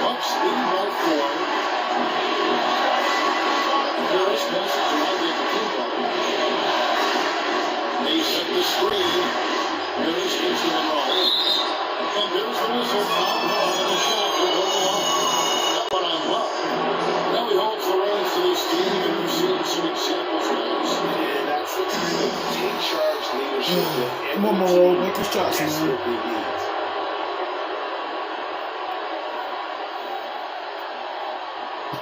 Speaker 5: Bucks leading by 4. Harris passes to Antetokounmpo. They set the screen. Harris gives to Monroe. And there's the whistle. And the shot will go long. That one I love. Now he holds the reins to this team, and we're seeing some examples, guys.
Speaker 6: And that's the kind of take charge leadership that
Speaker 1: Come on, Monroe, make your shots, man.
Speaker 6: desperately needs.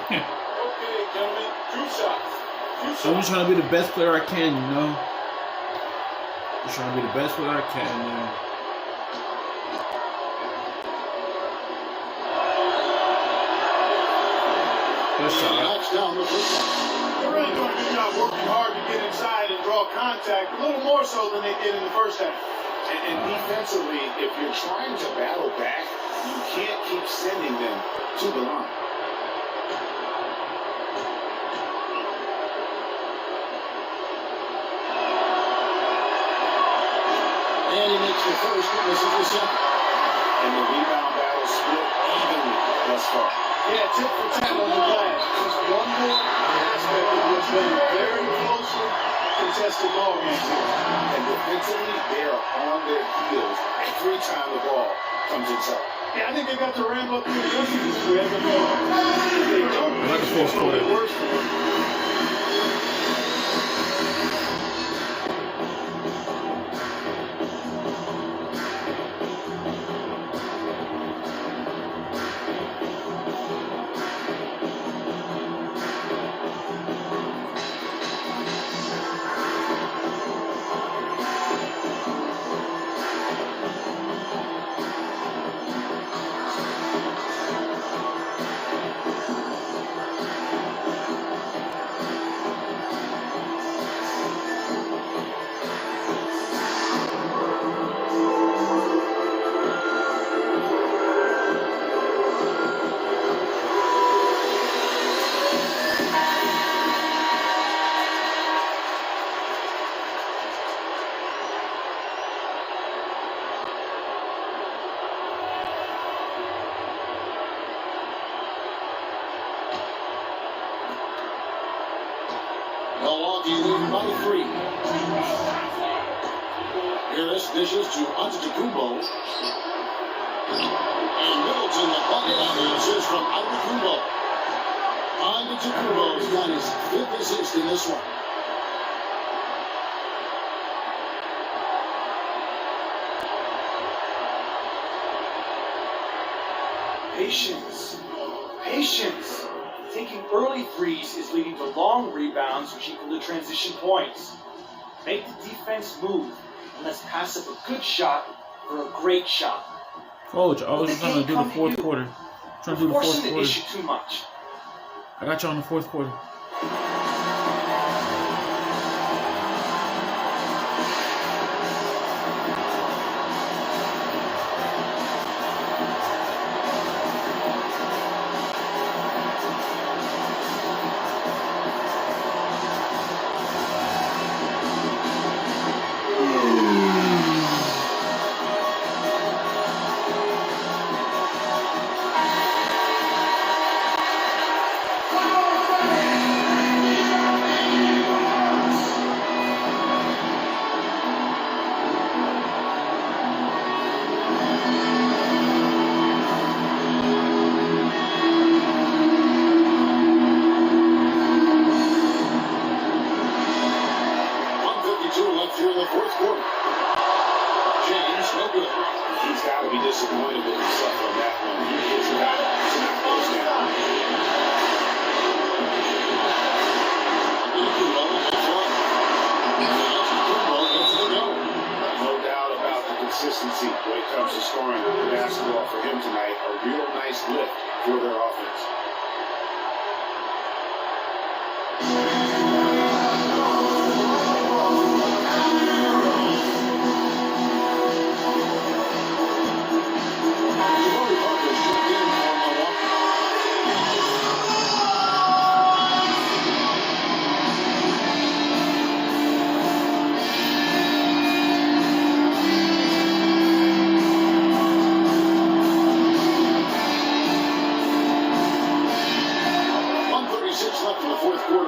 Speaker 7: Okay, gentlemen, 2 shots. 2
Speaker 1: So I'm
Speaker 7: shots.
Speaker 1: just trying to be the best player I can, you know? Just trying to be the best player I can, man. Good shot.
Speaker 5: Knocks down the first one.
Speaker 7: They're really doing a good job working hard to get inside and draw contact, a little more so than they did in the first half.
Speaker 6: And defensively, if you're trying to battle back, you can't keep sending them to the line.
Speaker 5: And he makes the first, and this is the second.
Speaker 6: And the rebound battle split evenly thus far.
Speaker 7: Yeah, tip for tat on the glass. Just one more aspect of what's been a very closely contested ball game.
Speaker 6: And defensively, they are on their heels every time the ball comes inside.
Speaker 7: Yeah, I think they got to ramp up the intensity. If they don't,
Speaker 1: Like the fourth
Speaker 7: it's gonna
Speaker 1: quarter.
Speaker 7: get worse.
Speaker 5: Milwaukee leading by 3. Harris dishes to Antetokounmpo. And Middleton, the bucket on the assist from Antetokounmpo. Antetokounmpo's got his 5th assist in this one.
Speaker 7: Patience. Patience. Taking early threes is leading to long rebounds, which equal to transition points. Make the defense move, and let's pass up a good shot for a great shot.
Speaker 1: Coach, I was just trying to do the fourth quarter. Trying to do the fourth
Speaker 7: Forcing the
Speaker 1: quarter.
Speaker 7: issue too much.
Speaker 1: I got you on the fourth quarter.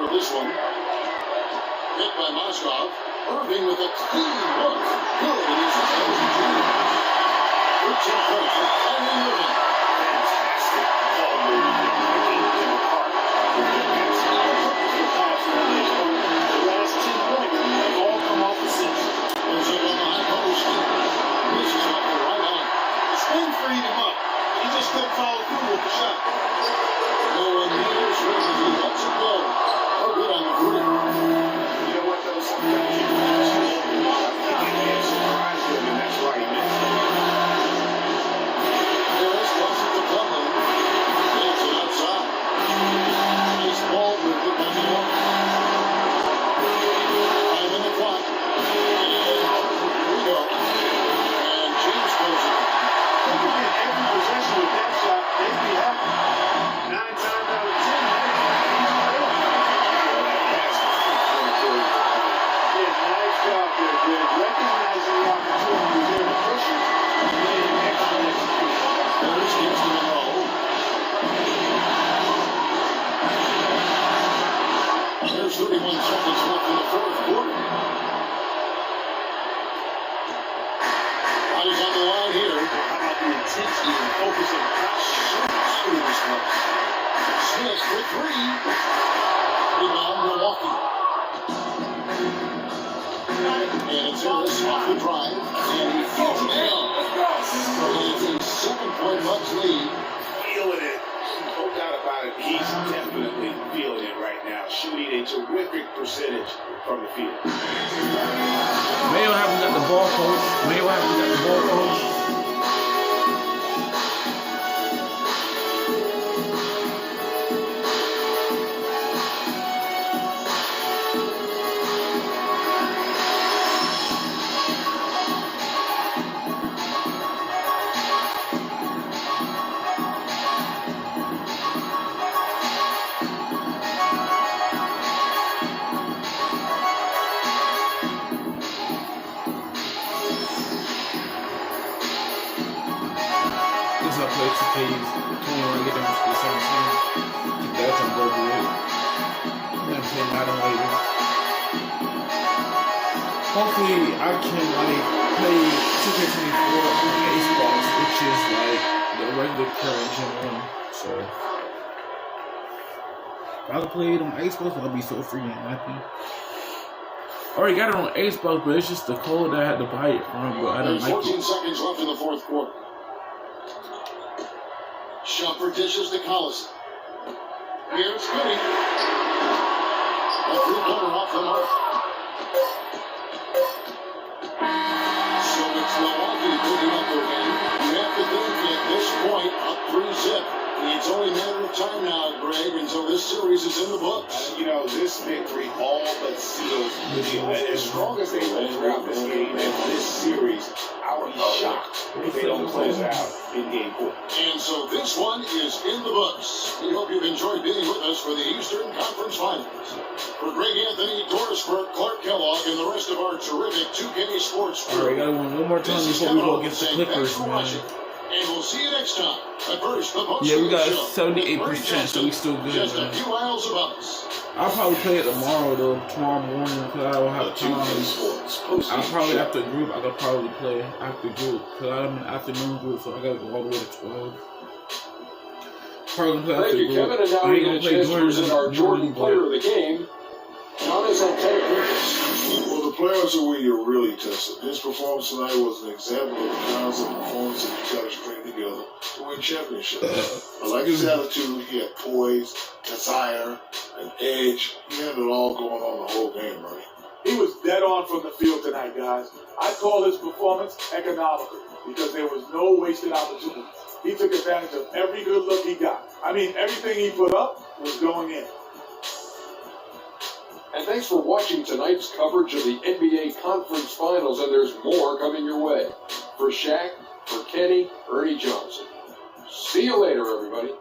Speaker 1: That's on go do it. I'm gonna play Madden later. hopefully I can like play 2K24 on Xbox, which is like the regular current gen 1. So if I could play it on Xbox, I'll be so freaking happy. I already got it on Xbox, but it's just the code that I had to buy it from, but I don't like
Speaker 5: 14
Speaker 1: it.
Speaker 5: seconds left in the fourth quarter. Shumpert dishes to Collison. Here's Goody. A three-pointer off the mark. So it's Milwaukee picking up the win. You have to think at this point, up 3-zip. It's only a matter of time now, Greg, until this series is in the books.
Speaker 6: You know, this victory all but seals the deal. As strong as they were throughout this game and this series, I would be shocked if they don't close it out in game 4.
Speaker 5: And so this one is in the books. We hope you've enjoyed being with us for the Eastern Conference Finals. For Greg Anthony, Doris Burke, Clark Kellogg, and the rest of our terrific 2K Sports crew.
Speaker 1: Alright, got one more time before we go against the Clippers, man.
Speaker 5: And we'll see you next time. But first, the
Speaker 1: Yeah, we got 78%, so we still good,
Speaker 5: just
Speaker 1: man.
Speaker 5: a few miles above us.
Speaker 1: I'll probably play it tomorrow, though, tomorrow morning, because I don't have time. I'll probably after group, I could probably play after group, because I'm in afternoon group, so I gotta go all the way to 12. Probably gonna play
Speaker 2: Thank
Speaker 1: after
Speaker 2: you,
Speaker 1: group.
Speaker 2: Kevin. And now
Speaker 1: I
Speaker 2: we
Speaker 1: ain't
Speaker 2: get
Speaker 1: gonna
Speaker 2: a
Speaker 1: play
Speaker 2: chance to
Speaker 1: during
Speaker 2: present our
Speaker 1: the
Speaker 2: Jordan
Speaker 1: morning,
Speaker 2: player
Speaker 1: but
Speaker 2: of the game. Giannis Antetokounmpo.
Speaker 4: Well, the players are where you're really tested. His performance tonight was an example of the kinds of performances you got to string together to win championships. I like his attitude. He had poise, desire, an edge. He had it all going on the whole game, right?
Speaker 3: He was dead on from the field tonight, guys. I call his performance economical because there was no wasted opportunity. He took advantage of every good look he got. I mean, everything he put up was going in.
Speaker 2: And thanks for watching tonight's coverage of the NBA Conference Finals, and there's more coming your way. For Shaq, for Kenny, Ernie Johnson. See you later, everybody.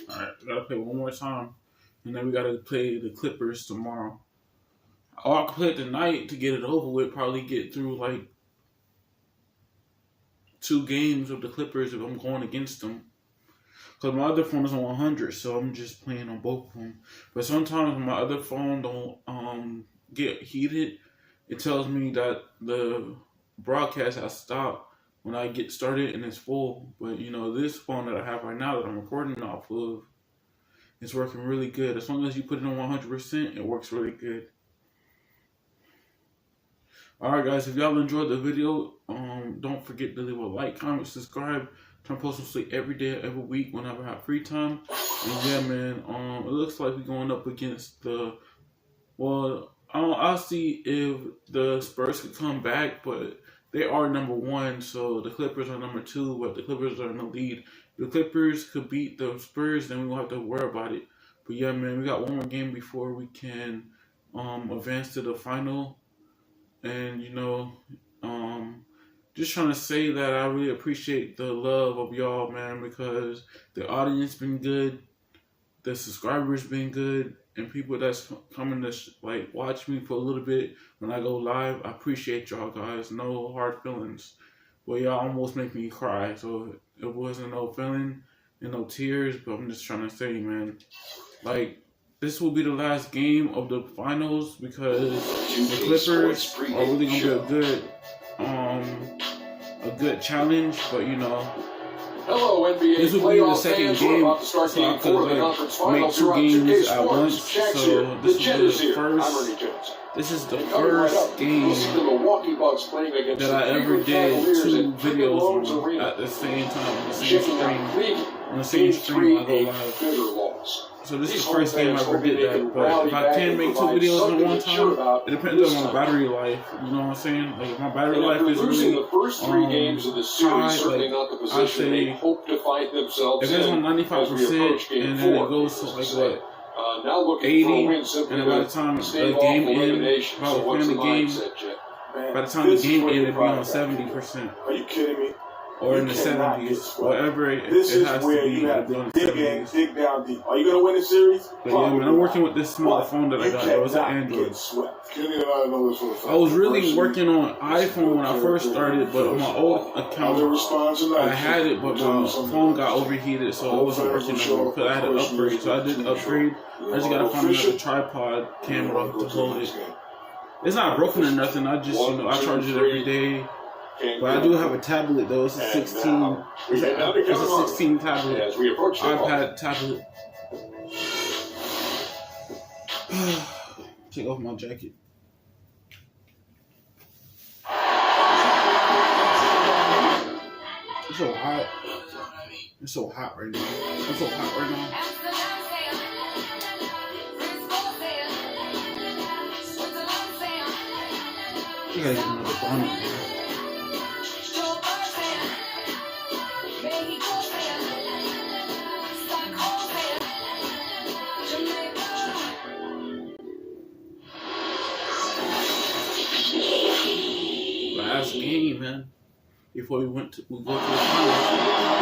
Speaker 1: alright, we gotta play one more time, and then we gotta play the Clippers tomorrow. Or I could play it tonight to get it over with, probably get through like 2 games of the Clippers if I'm going against them. Because my other phone is on 100, so I'm just playing on both of them. But sometimes when my other phone don't get heated, it tells me that the broadcast has stopped when I get started and it's full. But you know, this phone that I have right now that I'm recording off of, it's working really good. As long as you put it on 100%, it works really good. Alright guys, if y'all enjoyed the video, don't forget to leave a like, comment, subscribe. Try to post some sleep every day, every week, whenever I have free time. And yeah, man, it looks like we're going up against the, well, I'll see if the Spurs could come back, but they are number 1, so the Clippers are number 2, but the Clippers are in the lead. If the Clippers could beat the Spurs, then we won't have to worry about it. But yeah, man, we got one more game before we can advance to the final. And, you know, just trying to say that I really appreciate the love of y'all, man, because the audience been good, the subscribers been good, and people that's coming to, like, watch me for a little bit when I go live. I appreciate y'all, guys. No hard feelings. Well, y'all almost make me cry, so it wasn't no feeling and no tears, but I'm just trying to say, man, like, this will be the last game of the finals because the Clippers are really gonna be a good challenge. But you know,
Speaker 2: Hello, NBA
Speaker 1: this will be the
Speaker 2: playoff
Speaker 1: second
Speaker 2: fans.
Speaker 1: game,
Speaker 2: We're about to start
Speaker 1: so I
Speaker 2: game 4 of the
Speaker 1: could
Speaker 2: conference
Speaker 1: like make
Speaker 2: finals
Speaker 1: 2
Speaker 2: here on 2K
Speaker 1: games at
Speaker 2: Sports.
Speaker 1: once.
Speaker 2: Shaq's
Speaker 1: So
Speaker 2: here.
Speaker 1: this
Speaker 2: The Jet
Speaker 1: will
Speaker 2: is
Speaker 1: be the
Speaker 2: here. I'm
Speaker 1: first.
Speaker 2: Ernie Jones.
Speaker 1: This is the
Speaker 2: And coming right
Speaker 1: first
Speaker 2: up,
Speaker 1: game
Speaker 2: we'll see the Milwaukee Bucks playing against
Speaker 1: that
Speaker 2: the
Speaker 1: I ever
Speaker 2: Cleveland
Speaker 1: did
Speaker 2: Cavaliers
Speaker 1: 2
Speaker 2: at Cricket Loans
Speaker 1: videos
Speaker 2: Arena.
Speaker 1: at the same time, on the same
Speaker 2: Checking out
Speaker 1: stream,
Speaker 2: Cleveland.
Speaker 1: on the same
Speaker 2: Game
Speaker 1: stream
Speaker 2: 3,
Speaker 1: when I go
Speaker 2: a
Speaker 1: live.
Speaker 2: bitter loss.
Speaker 1: So this is
Speaker 2: These
Speaker 1: the first
Speaker 2: home
Speaker 1: game I
Speaker 2: fans
Speaker 1: ever
Speaker 2: hoping
Speaker 1: did
Speaker 2: they
Speaker 1: that,
Speaker 2: can
Speaker 1: but
Speaker 2: rally
Speaker 1: if I
Speaker 2: back
Speaker 1: can
Speaker 2: and
Speaker 1: make 2
Speaker 2: provide
Speaker 1: videos
Speaker 2: something
Speaker 1: at one
Speaker 2: to cheer
Speaker 1: time,
Speaker 2: about
Speaker 1: it depends
Speaker 2: this
Speaker 1: on my
Speaker 2: time.
Speaker 1: battery life, you know what I'm saying? Like if my battery
Speaker 2: And
Speaker 1: life
Speaker 2: after
Speaker 1: is
Speaker 2: losing
Speaker 1: really
Speaker 2: the first 3 games of the series,
Speaker 1: high,
Speaker 2: certainly
Speaker 1: like,
Speaker 2: not the
Speaker 1: I
Speaker 2: position they
Speaker 1: say,
Speaker 2: hope to find themselves
Speaker 1: if it's
Speaker 2: in
Speaker 1: on
Speaker 2: as we approach
Speaker 1: 95%
Speaker 2: game
Speaker 1: and then
Speaker 2: 4.
Speaker 1: it goes to like what,
Speaker 2: Now looking
Speaker 1: 80,
Speaker 2: for a win simply
Speaker 1: and by the
Speaker 2: to
Speaker 1: time the
Speaker 2: stave
Speaker 1: game
Speaker 2: off
Speaker 1: ends,
Speaker 2: elimination.
Speaker 1: by
Speaker 2: So
Speaker 1: the
Speaker 2: what's
Speaker 1: time
Speaker 2: the
Speaker 1: the game,
Speaker 2: mindset, Jet?
Speaker 3: Man,
Speaker 1: by the time the
Speaker 3: this is
Speaker 1: game
Speaker 3: what
Speaker 1: ended,
Speaker 3: you're
Speaker 1: it'd be on
Speaker 3: proud of.
Speaker 1: 70%.
Speaker 3: Are you kidding me?
Speaker 1: or in
Speaker 3: you
Speaker 1: the
Speaker 3: cannot get
Speaker 1: 70s,
Speaker 3: swept.
Speaker 1: whatever it
Speaker 3: This
Speaker 1: has
Speaker 3: is
Speaker 1: to
Speaker 3: where
Speaker 1: be.
Speaker 3: you have
Speaker 1: During
Speaker 3: to
Speaker 1: the
Speaker 3: dig in,
Speaker 1: 70s.
Speaker 3: dig down deep. Are you going to win the series?
Speaker 1: But yeah, man, I'm working with this small phone that I got. It was an
Speaker 3: cannot
Speaker 1: Android.
Speaker 3: get swept.
Speaker 4: Kenny and I know this for a fact.
Speaker 1: I was really
Speaker 4: Personally,
Speaker 1: working on iPhone when I first started, but on my old
Speaker 4: how they
Speaker 1: account,
Speaker 4: respond tonight.
Speaker 1: I had it, but my phone got overheated, so it wasn't working no more. Because I had to upgrade, so I did upgrade. I just gotta find another tripod camera to hold it. It's not broken or nothing. I just, I charge it every day. But I do have a tablet though. It's a 16. It's a 16 tablet.
Speaker 2: As we approach the
Speaker 1: iPad tablet. Take off my jacket. It's so hot. It's so hot right now. I'm so hot right now. You gotta get another bonnet, man. Last game, man. Before we go to the final.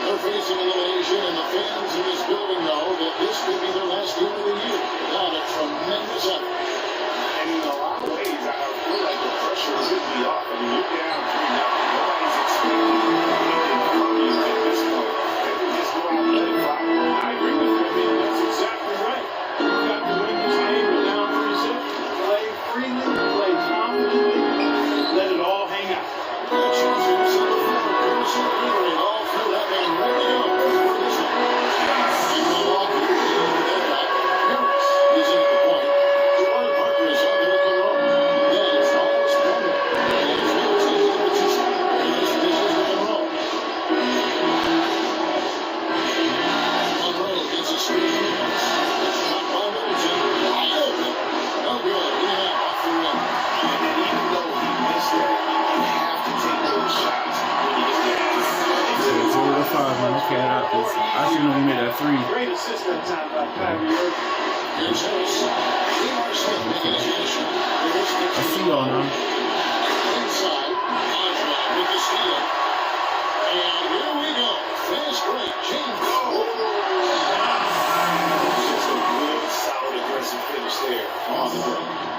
Speaker 5: They're facing elimination, and the fans in this building know that this could be their last game of the year. Not a tremendous effort.
Speaker 6: And in a lot of ways, I feel like the pressure should be off. I mean, you're down 3-0. Nobody's expecting anything from you at this point. Maybe just go out and let it fly.
Speaker 7: I agree with you. I mean, that's exactly right. We've got to win this game. We're down 3-6. Play freely, play confidently, let it all hang out.
Speaker 1: Okay, I should have made that 3.
Speaker 7: Great assist that time by cavaliers.
Speaker 1: I see y'all now.
Speaker 5: Inside, Andre with the steal. And here we go. Fast break. James.
Speaker 6: Just a good, solid, aggressive finish there.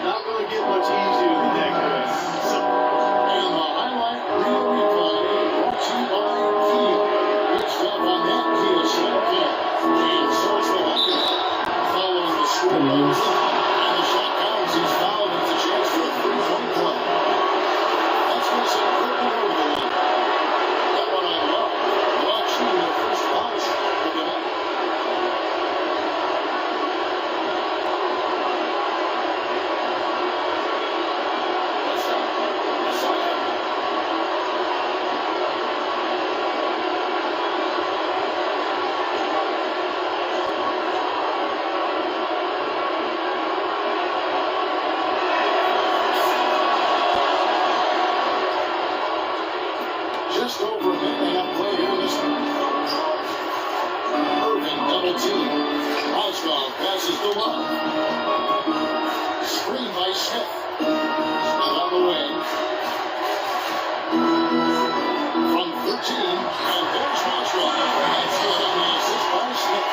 Speaker 7: Not going to get much easier than that, guys.
Speaker 5: And the highlight reel replay brought to you by Kia. Good stuff on that Kia Snowcat. James starts the bucket. Following the score. And the shot counts. He's fouled. It's a chance for a 3-point play. That's what's important over the league. That one I love. Watching the first foul shot of the night. Just over a minute and a half play here in this one. Irving double team. Oswald passes the one. Screen by Smith. Smith on the wing. From 13. And there's Oswald. That's good on the assist by Smith.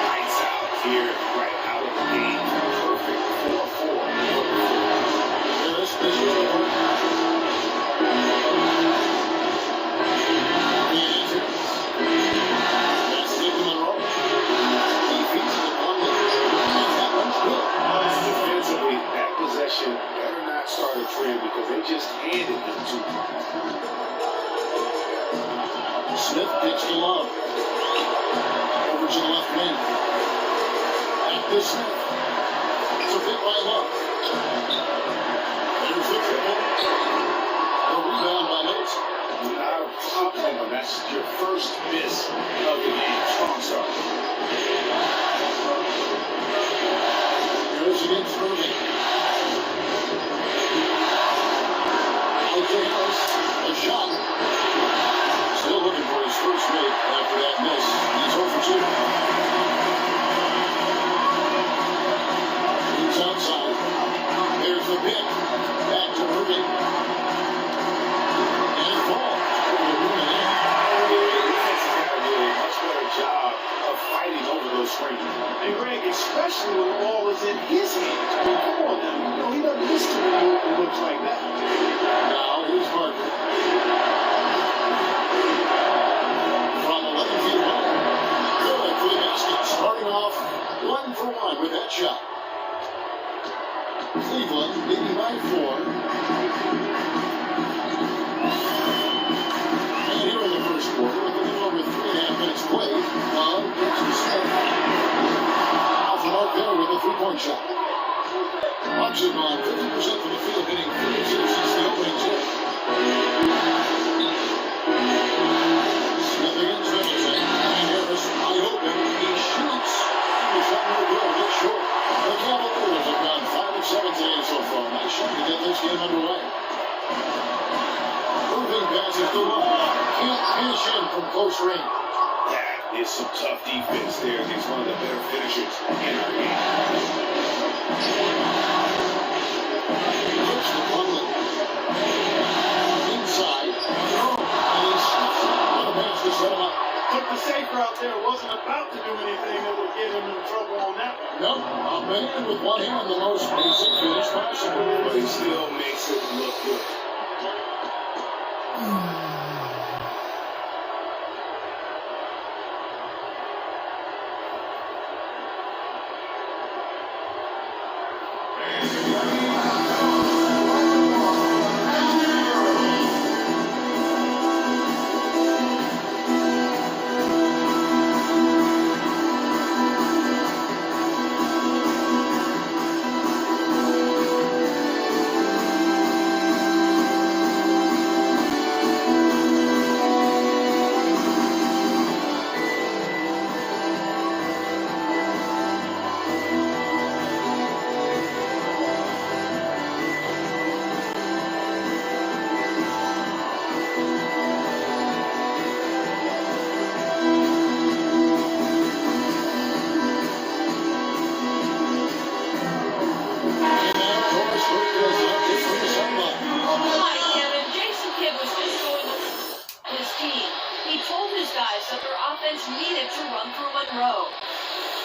Speaker 6: Lights out here, right out of the game. Perfect 4-4.
Speaker 5: Harris, this is the one.
Speaker 6: Defensively, that possession better not start a trend because they just handed them to him.
Speaker 5: Smith picks the love. Over to the left wing. At this Smith. It's a hit by Love. There's the triple. A rebound by Mills.
Speaker 6: Not a problem. That's your first miss of the game. Strong start.
Speaker 7: And Greg, especially when the ball is in his hands. I mean, come on now. You know, he doesn't miss too many open looks like that.
Speaker 5: Now here's Parker. From 11 feet away. Good for the basket. Starting off 1 for 1 with that shot. Cleveland leading by 4. And here in the first quarter, with a little over 3.5 minutes played, Gibson Smith. Off the mark there with a 3-point shot. Bucks have gone 50% from the field, hitting 36 since the opening tip. Smith against Richardson. And Harris wide open. He shoots. He was shot no good. Gets short. The Cavaliers have gone 5 of 7 today so far. Nice shot to get this game underway. Moving passes to Love. Can't finish in from close range.
Speaker 6: That is some tough defense there against one of the better finishers in our game.
Speaker 5: Looks to Conley. Inside. And he slips it. What a pass to set him up.
Speaker 7: Took the safe route there. Wasn't about to do anything that would get him in trouble on that one.
Speaker 5: Nope. Albanian with one hand, the most basic finish possible.
Speaker 6: But he still makes it look good.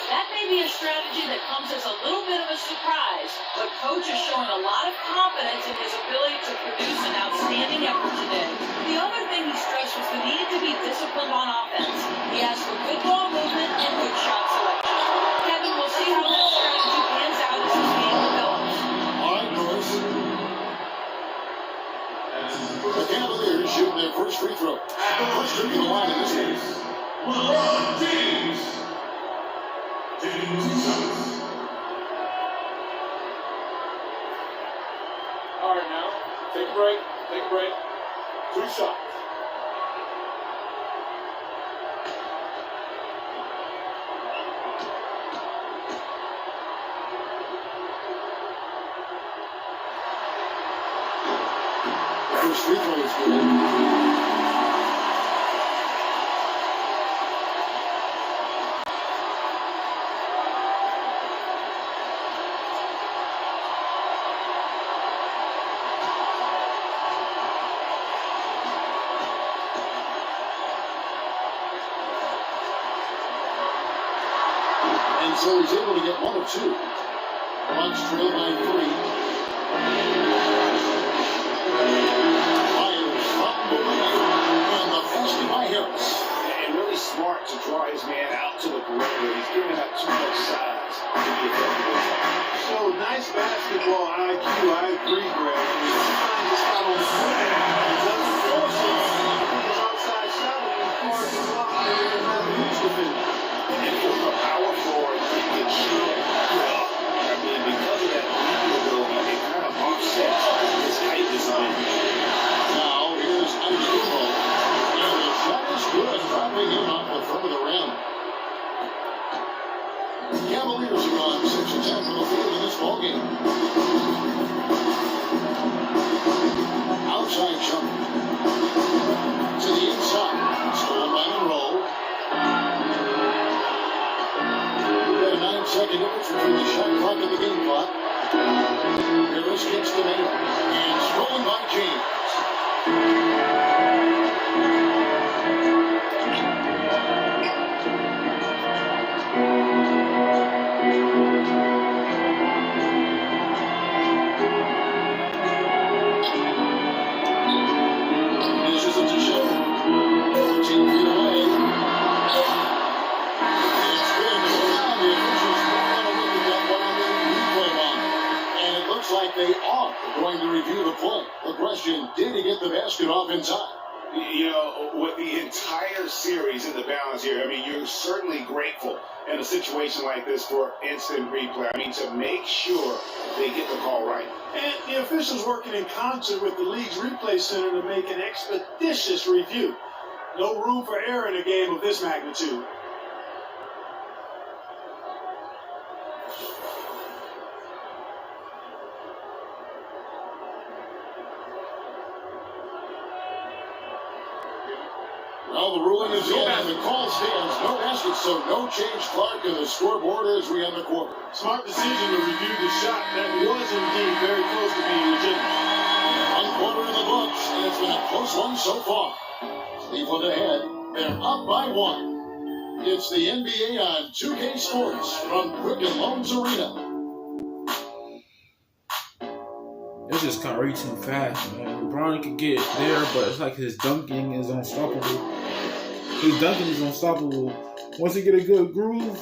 Speaker 8: That may be a strategy that comes as a little bit of a surprise, but coach is showing a lot of confidence in his ability to produce an outstanding effort today. The other thing he stressed was the need to be disciplined on offense. He asked for good ball movement and good shot selection. Kevin, we'll see how that strategy pans out as this game develops.
Speaker 5: All right, boys. The Cavaliers shooting their first free throw. First trip to the line in this case.
Speaker 3: All right, now, take a break, 2 shots.
Speaker 5: First free throw is good. And so he's able to get 1 of 2. Bucks trail by 3. Fires from the lead. And the first by Harris.
Speaker 6: And really smart to draw his man out to the perimeter. He's giving up too much size to be effective.
Speaker 7: So nice basketball IQ. I agree, Greg. Sometimes it's not on the perimeter. It doesn't force it. His outside shot will be hard to block and he doesn't have to reach the finish.
Speaker 6: And for a power forward, he can shoot well. I mean, because of that leaping ability, it kind of offsets his height disadvantage.
Speaker 5: Now here's Antetokounmpo. And the shot is good, dropping him off the front of the rim. Cavaliers are on 6 of 10 from the field in this ballgame. Outside jump. To the inside. Stolen by Monroe. We've got a 9-second difference between the shot clock and the game clock. Harris gets the nail. And stolen by James. question, did he get the basket off in time?
Speaker 6: You know, with the entire series in the balance here, I mean, you're certainly grateful in a situation like this for instant replay. I mean, to make sure they get the call right.
Speaker 7: And the officials working in concert with the league's replay center to make an expeditious review. No room for error in a game of this magnitude.
Speaker 5: Well, the ruling is in, and the call stands. No basket, so no change. Clark and the scoreboard as we end the quarter.
Speaker 7: Smart decision to review the shot that was indeed very close to being legitimate.
Speaker 5: One quarter in the books, and it's been a close one so far. Cleveland ahead. They're up by 1. It's the NBA on 2K Sports from Quicken Loans Arena.
Speaker 1: It's just kind of way too fast, man. LeBron could get there, but it's like his dunking is unstoppable. His dunking is unstoppable. Once he get a good groove,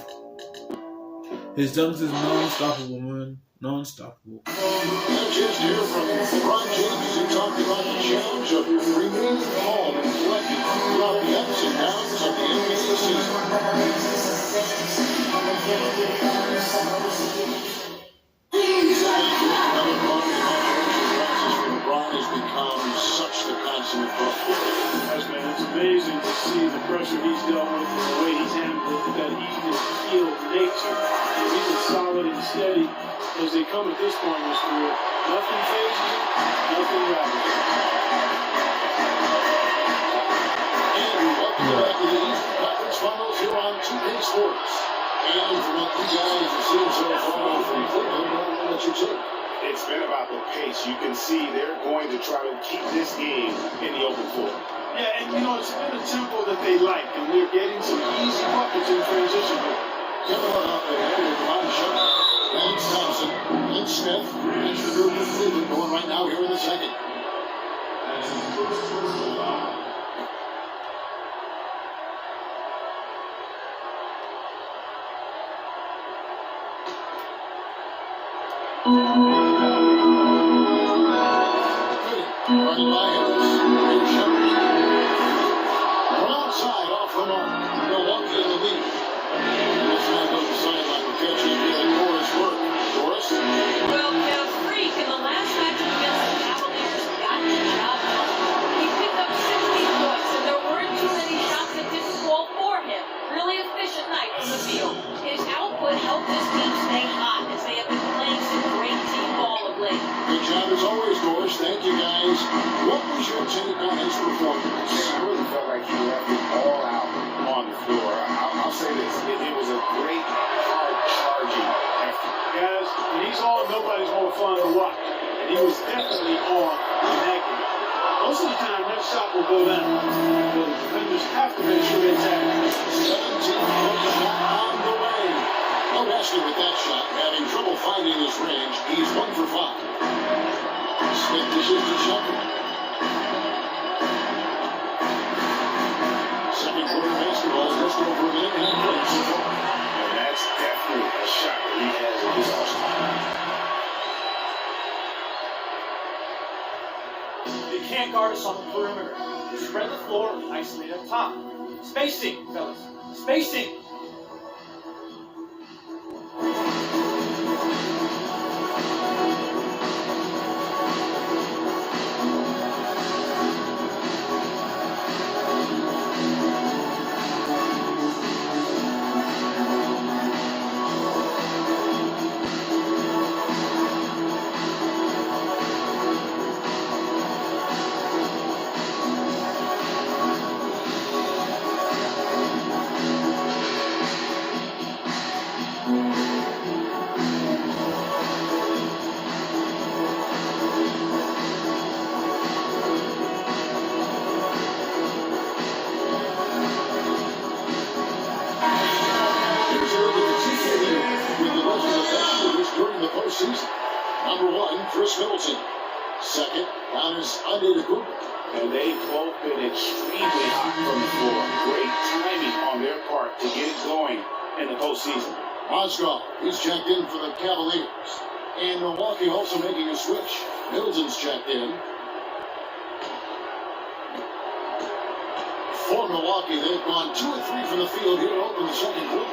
Speaker 1: his dunks is non-stoppable, man. Non-stoppable.
Speaker 5: Now just hear from LeBron James, who talked about the challenge of remaining calm and collected throughout the ups and downs of the NBA season. LeBron has become such the consummate pro.
Speaker 7: Yes, man, it's amazing to see the pressure he's dealt with and the way he's handled it with that even-keeled nature. He's been solid and steady as they come at this point in his career. Nothing phases him, nothing rattles him.
Speaker 5: And we welcome you back to the Eastern Conference Finals here on 2K Sports. And from what you guys have seen so far from Cleveland, I'll let you take.
Speaker 6: It's been about the pace. You can see they're going to try to keep this game in the open floor.
Speaker 7: Yeah, and you know, it's been a tempo that they like, and we're getting some easy buckets in transition here.
Speaker 5: Kevin up there with Ron Shutt, Alex Thompson, and Smith. That's the group of Cleveland going right now here in the second. Running by Harris. Here's Shepard. From outside, off the mark. Milwaukee in the lead. Let's now go to the sideline for catching Doris work. Doris?
Speaker 8: Well, Jeff Freak in the last matchup against the Cavaliers got the job done. He picked up 60 points, and there weren't too many shots that didn't fall for him. Really efficient night from the field. His output helped his team stay hot as they have been playing some great team ball of late.
Speaker 5: Good job as always, Doris. Thank you, guys. What was your take on his performance?
Speaker 6: I really felt like he left it all out on the floor. I'll say this. It was a great, hard charging effort.
Speaker 7: Guys, when he's on, nobody's more fun to watch. And he was definitely on in that game. Most of the time, that shot will go down. The defenders have to make sure they tag him.
Speaker 5: 17-point shot on the way. No basket with that shot. Having trouble finding his range. He's 1 for 5. Smith dishes to Shepard. Second quarter basketball is just over a minute and a break so far.
Speaker 6: And that's definitely a shot that he has in his arsenal.
Speaker 11: They can't guard us on the perimeter. Spread the floor, isolate up top. Spacing, fellas. Spacing.
Speaker 5: Middleton. Second, Giannis Antetokounmpo.
Speaker 6: And they've both been extremely hot from the floor. Great timing on their part to get it going in the postseason.
Speaker 5: Mozgov, he's checked in for the Cavaliers. And Milwaukee also making a switch. Middleton's checked in. Milwaukee. They've gone 2 of 3 from the field here to open the second quarter.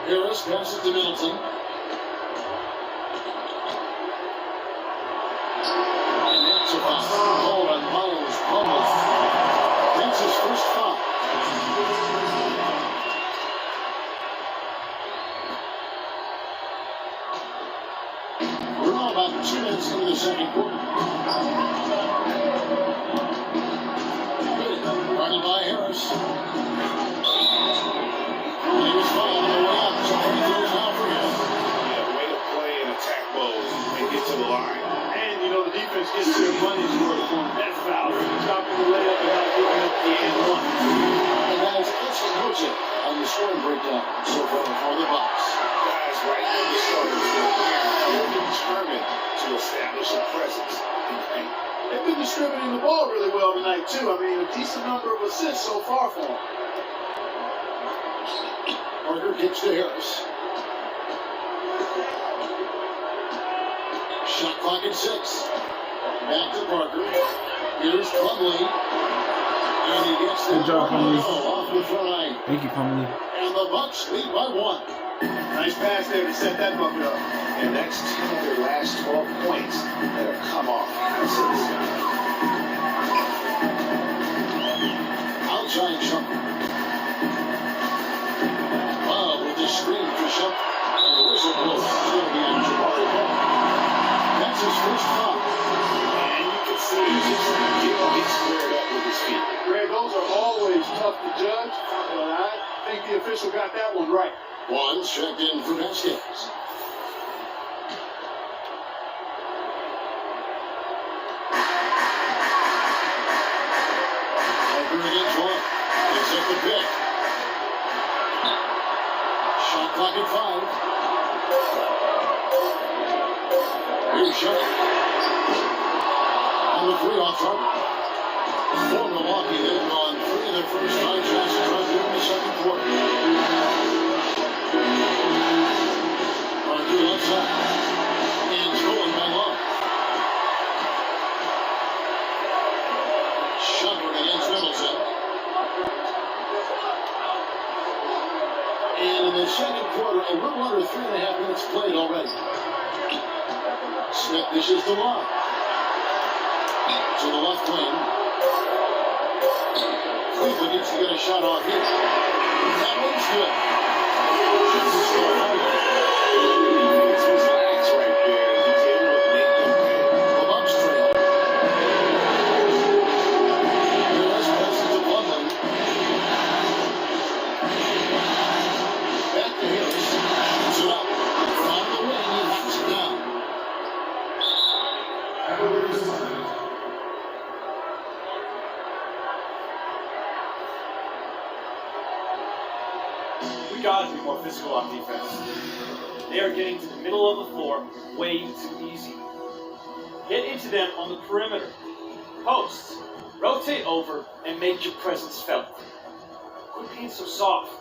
Speaker 5: Harris passes to Middleton. And that's a foul on Miles Plumlee. That's his first foul. We're now about 2 minutes into the second quarter. Guarded by Harris. And he was fouled on the way out. So free throws now for him.
Speaker 6: Yeah, way to play in attack mode and get to the line.
Speaker 7: And, you know, the defense gets their money's worth on that foul. Stopping the layup and not giving up the and one.
Speaker 5: And that is excellent notes on the scoring breakdown so far for the Bucks.
Speaker 6: Guys, right when the starters were here, they're determined to establish a presence in the paint.
Speaker 7: They've been distributing the ball really well tonight, too. I mean, a decent number of assists so far for them.
Speaker 5: Parker kicks to Harris. Shot clock at 6. Back to Parker. Here's Plumlee. And he gets the
Speaker 1: Good job, Plumlee.
Speaker 5: off the front line.
Speaker 1: Thank you, Plumlee.
Speaker 5: And the Bucks lead by 1.
Speaker 7: Nice pass there to set that bucket up.
Speaker 6: And that's 10 of their last 12 points that have come off assists.
Speaker 5: Outside Shumpert. Wow, with the screen for Shumpert. And the whistle blows. It's going to be on Jabari Parker. That's his first foul.
Speaker 6: And you can see he's just get squared up with his feet.
Speaker 7: Greg, those are always tough to judge, but I think the official got that one right.
Speaker 5: One's checked in for Vasquez. Parker against one. Picks up the pick. Shot clock at 5. Here's Shumpert. On the 3-off target. For Milwaukee, they've gone 3 of their first 5 shots right here in the second quarter. Parker left side. And stolen by Long. Shumpert against Middleton. And in the second quarter, a little under 3.5 minutes played already. Smith dishes to Long. To the left wing. Cleveland needs to get a shot off here. That one's good.
Speaker 6: Defense was lax right there. He's able to make them pay.
Speaker 5: The Bucks trail. Harris passes to Plumlee. Back to Harris. Shoots it up. From the wing, he knocks it down.
Speaker 11: We gotta be more physical on defense. They are getting to the middle of the floor way too easy. Get into them on the perimeter. Posts. Rotate over and make your presence felt. Quit being so soft.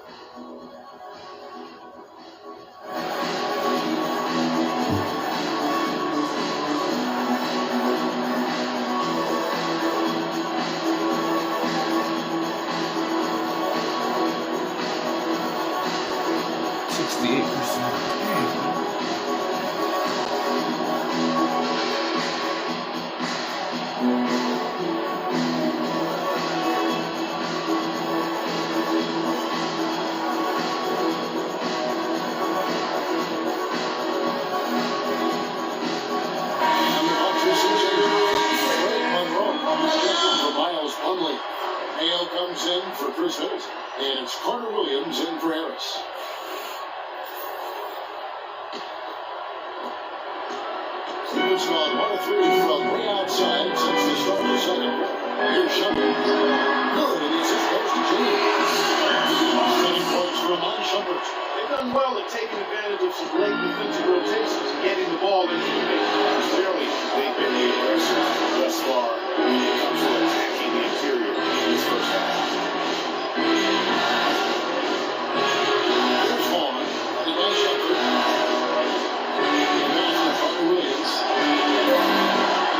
Speaker 5: Comes in for Chris Middleton, and it's Carter Williams in for Harris. Cleveland's gone 1 of 3 from way outside since the start of the second. Here's Shumpert. Good, and it's his first to James. 7 points for Amon Shumpert.
Speaker 7: They've done well at taking advantage of some late defensive rotations and getting the ball into the paint.
Speaker 6: Clearly, they've been the aggressor thus far when it comes to attacking the interior in this first half.
Speaker 5: Here's Vaughn, running by Shumpert. And that's for Carter Williams.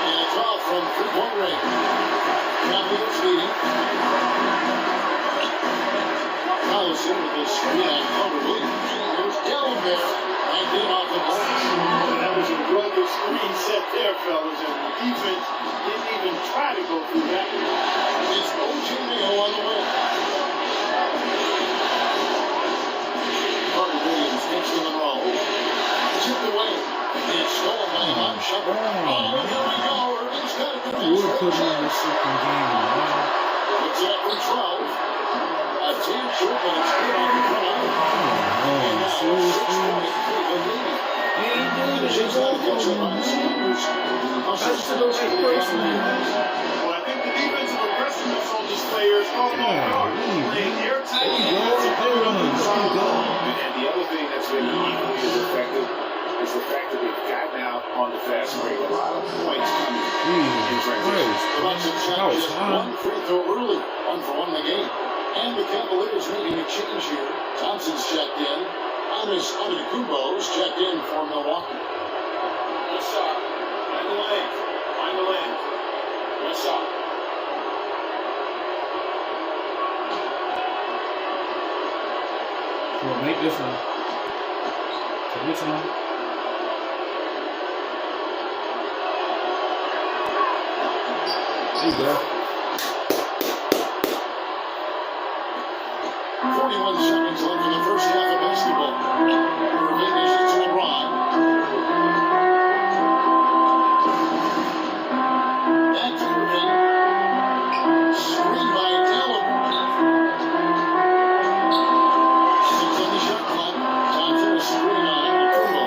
Speaker 5: And a foul from three-point range. Cavaliers leading Allison with the screen on Carter Williams. There's Dallin there. And then off the ball.
Speaker 7: That was a rugged screen set there, fellas, and the defense didn't even try to go through that.
Speaker 5: It's O.J. Mayo on the way. Carter Williams takes to the roll. Chipped away. And it's stolen by Mom Shepard. Oh, here we go. Irving's got it.
Speaker 1: I would have put him in the second game, man.
Speaker 5: It's up from 12. A 10 short, but it's good on the ground. And now 6 points.
Speaker 1: He ain't doing it.
Speaker 5: She's got to catch up on the Steelers.
Speaker 1: That's to the right person, man.
Speaker 7: Well, I think the defensive aggressiveness on this player is caught off guard. Playing airtight defensive coverage.
Speaker 6: And the other thing that's been equally as effective is the fact that they've gotten out on the fast break. A lot of points coming in transition.
Speaker 5: The Bucks have shot just one free throw early. 1 for 1 in the game. And the Cavaliers making a change here. Thompson's checked in. Giannis Antetokounmpo's checked in for Milwaukee.
Speaker 7: Good shot. Find the lane. Find the lane. Good shot.
Speaker 1: Well, make this one. Take your time. There you go.
Speaker 5: 41 seconds left in the first half of basketball. Irving is it to LeBron. Back to Irving. Screen by Dallin. 6 on the shot clock. Time for a screen on Antetokounmpo.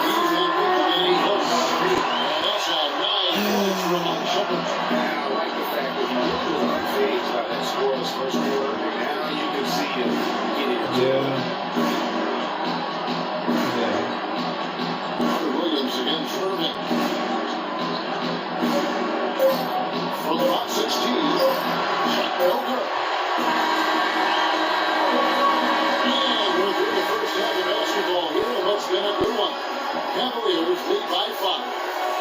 Speaker 5: He's not thinking any close. And that's a nice move from Mom Shepard.
Speaker 6: I like the fact that he was unfazed by that scoreless first quarter. Now you can see him getting it.
Speaker 1: Yeah.
Speaker 5: Carter Williams against Irving. From about 16. Shot no good. And we're through the first half of basketball here, and it's been a good one. Cavaliers lead by 5.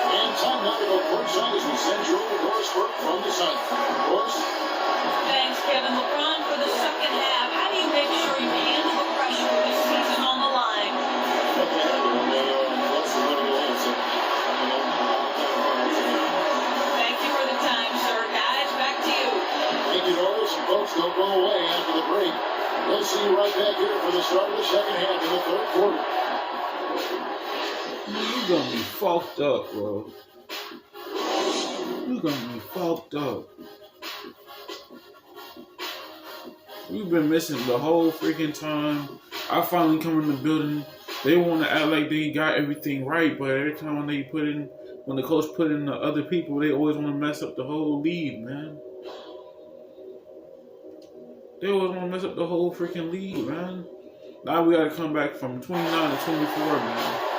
Speaker 5: And time now to go courtside as we send you over Doris Burke from the side. Doris?
Speaker 8: Thanks, Kevin. LeBron, for the second half, how do you make sure you handle the pressure with the season on the line? Thank you for the time, sir. Guys, back to you.
Speaker 5: Thank you, Doris. And folks, don't go away after the break. We'll see you right back here for the start of the second half in the third quarter.
Speaker 1: You gonna be fucked up, bro. You gonna be fucked up. We've been missing the whole freaking time. I finally come in the building. They want to act like they got everything right, but every time when the coach put in the other people, they always want to mess up the whole league, man. They always want to mess up the whole freaking league, man. Now we got to come back from 29 to 24, man.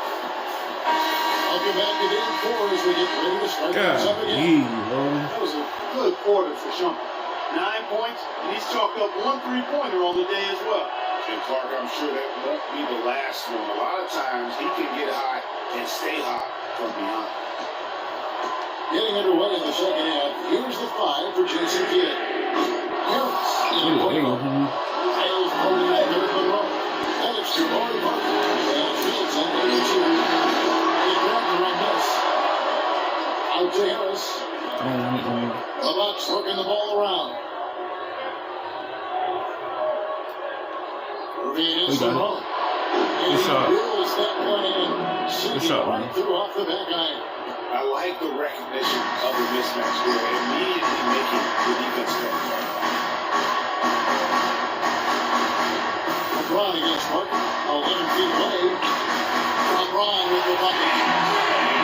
Speaker 5: I'll get back to game 4 as we get ready to start things up again.
Speaker 7: That was a good quarter for Shumpert. 9 points, and he's chalked up 1 3-pointer on the day as well.
Speaker 6: And Clark, I'm sure that won't be the last one. A lot of times he can get hot and stay hot from behind.
Speaker 5: Getting underway in the second half. Here's the 5 for Jason Kidd. Harris in the point guard. Hales holding that Derek Monroe. Alex to Laurie Parker. And Fields on 82. They grabbed the run miss. Out to Harris. The Bucks working the ball around. Irving is the run.
Speaker 1: Good shot.
Speaker 5: Bills that one in.
Speaker 1: Good shot, man.
Speaker 5: Right through off the back iron.
Speaker 6: I like the recognition of the mismatch there, immediately making the defense pay.
Speaker 5: LeBron against Martin. 11 feet away. LeBron with the bucket.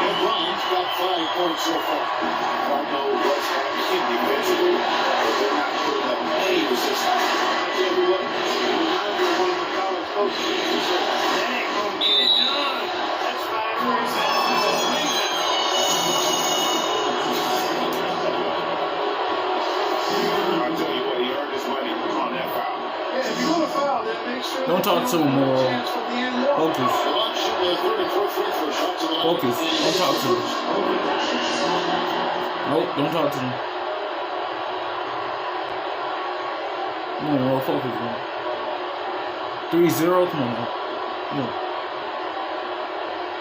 Speaker 5: LeBron's got 5 points so far.
Speaker 6: I don't know what's happening defensively, but they're not putting up any resistance.
Speaker 7: I tell you what, it reminds me of one of my college coaches who said, that ain't gonna get it done. That's 5 points.
Speaker 6: I'll tell you what, he earned his money on that foul.
Speaker 7: Yeah, if you're gonna foul, then make sure
Speaker 1: Don't talk to him more. Focus.
Speaker 5: The Bucks shoot their third and fourth free throw shots of the night.
Speaker 1: Focus. Don't talk to him. Nope, don't talk to him. Come on, bro. Focus, man. 3-0. Come on, man. Come on.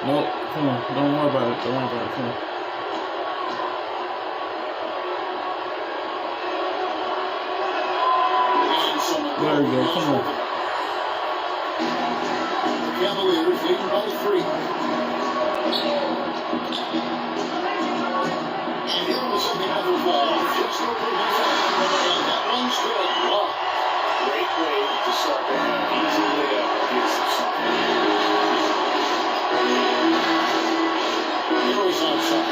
Speaker 1: Nope. Come on. Don't worry about it. Don't worry about it. Come on. There you go. Come on.
Speaker 5: The Cavaliers leading by 3. And here in the second half of the ball, just over his head. And that one's good. Wow.
Speaker 6: Great way to start the half. Easy layup against the side.
Speaker 5: Heroes outside.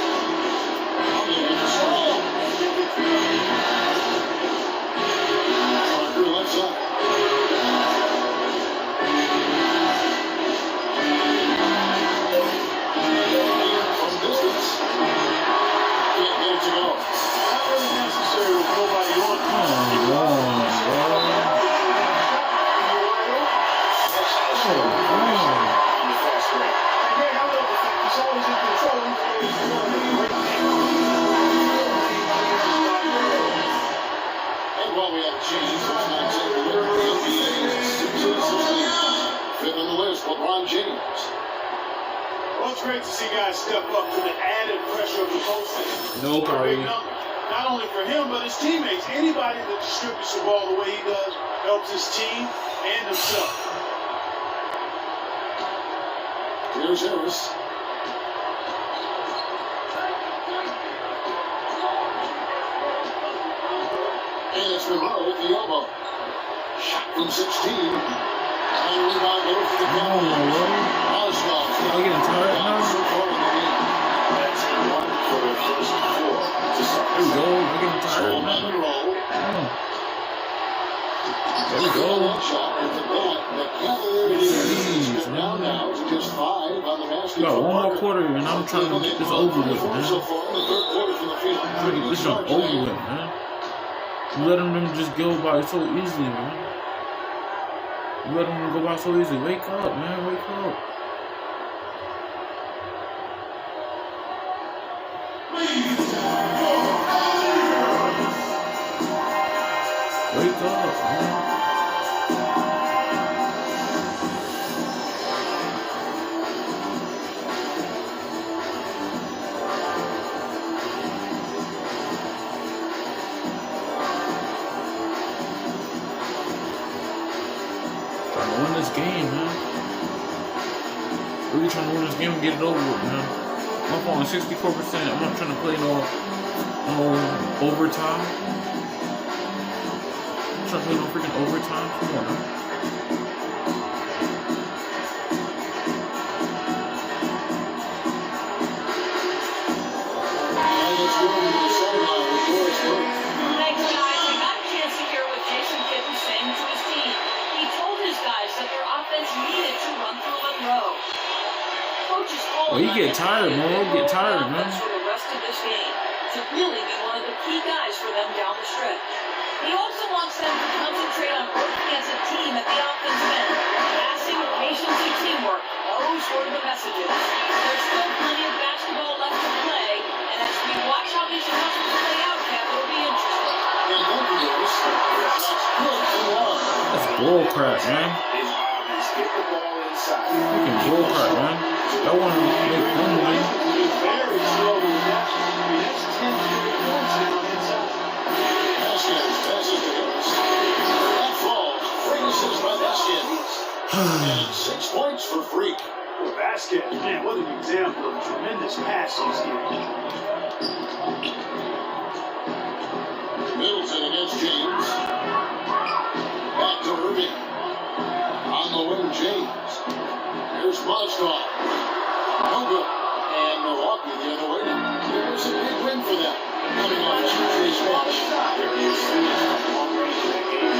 Speaker 5: Conley with the screen. Parker left side. From distance. Can't get it to go.
Speaker 7: Not really necessary with nobody on.
Speaker 1: Come on, bro.
Speaker 6: On the fast break.
Speaker 7: Greg, I love the fact he's always in control. He's great.
Speaker 5: And while we have a chance, let's not take a look at the NBA's 6 fifth on the list, LeBron James.
Speaker 7: Well, it's great to see guys step up to the added pressure of the postseason.
Speaker 1: No,
Speaker 7: Big
Speaker 1: Curry.
Speaker 7: number. Not only for him, but his teammates. Anybody that distributes the ball the way he does helps his team and himself.
Speaker 5: Here's Harris. And it's Monroe with the elbow. Shot from 16. And rebound goes to the
Speaker 1: Come on, bro. I'm getting tired now.
Speaker 5: So far in the game.
Speaker 6: That's 1 for their first 4 to start.
Speaker 1: There we go. I'm getting tired
Speaker 5: So
Speaker 1: now.
Speaker 5: Monroe.
Speaker 1: Come on. There we go.
Speaker 5: Shot at the net. The Cavaliers
Speaker 1: Jeez,
Speaker 5: are down
Speaker 1: man.
Speaker 5: now to just 5 on the basket.
Speaker 1: We got
Speaker 5: for
Speaker 1: one more
Speaker 5: Parker.
Speaker 1: quarter, and I'm trying to get this over with, man.
Speaker 5: So far in the third quarter from the field.
Speaker 1: Trying to get this one over with, man. You letting them just go by so easily, man. You letting them go by so easily. Wake up, man. Wake up. Wake up, man. Trying to win this game, man. Really trying to win this game and get it over with, man. I'm on 64%. I'm not trying to play no overtime. I'm trying to play no freaking overtime. Come on, man.
Speaker 8: Thanks, guys. I got a chance to hear what Jason Kidd was saying to his team. He told his guys that their offense needed to run through Monroe. Coach is
Speaker 1: Oh, you get tired, man. You get tired, man.
Speaker 8: For the rest of this game to really be one of the key guys for them down the stretch. He also wants them to concentrate on working as a team at the offensive end. Passing, patience, and teamwork. Those were the messages. There's still plenty of basketball left to play, and as we watch how these adjustments play out, Cap, it'll be interesting.
Speaker 1: That's bull crap, man.
Speaker 6: It's obvious. Get the ball inside.
Speaker 1: Freaking bull crap, man. That one make one win.
Speaker 7: Very slow with that. I mean, that's 10 points now inside.
Speaker 5: Vasquez passes to Harris. That falls. Freezes by Vasquez. And 6 points for Freak.
Speaker 7: Well, Vasquez, man, what an example of tremendous passes here.
Speaker 5: Middleton against James. Back to Irving. On the wing, James. Here's Mozgov. No good. And Milwaukee the other way. It was a big win for them. Coming off Tuesday's match.
Speaker 6: There he is. Long range in that game.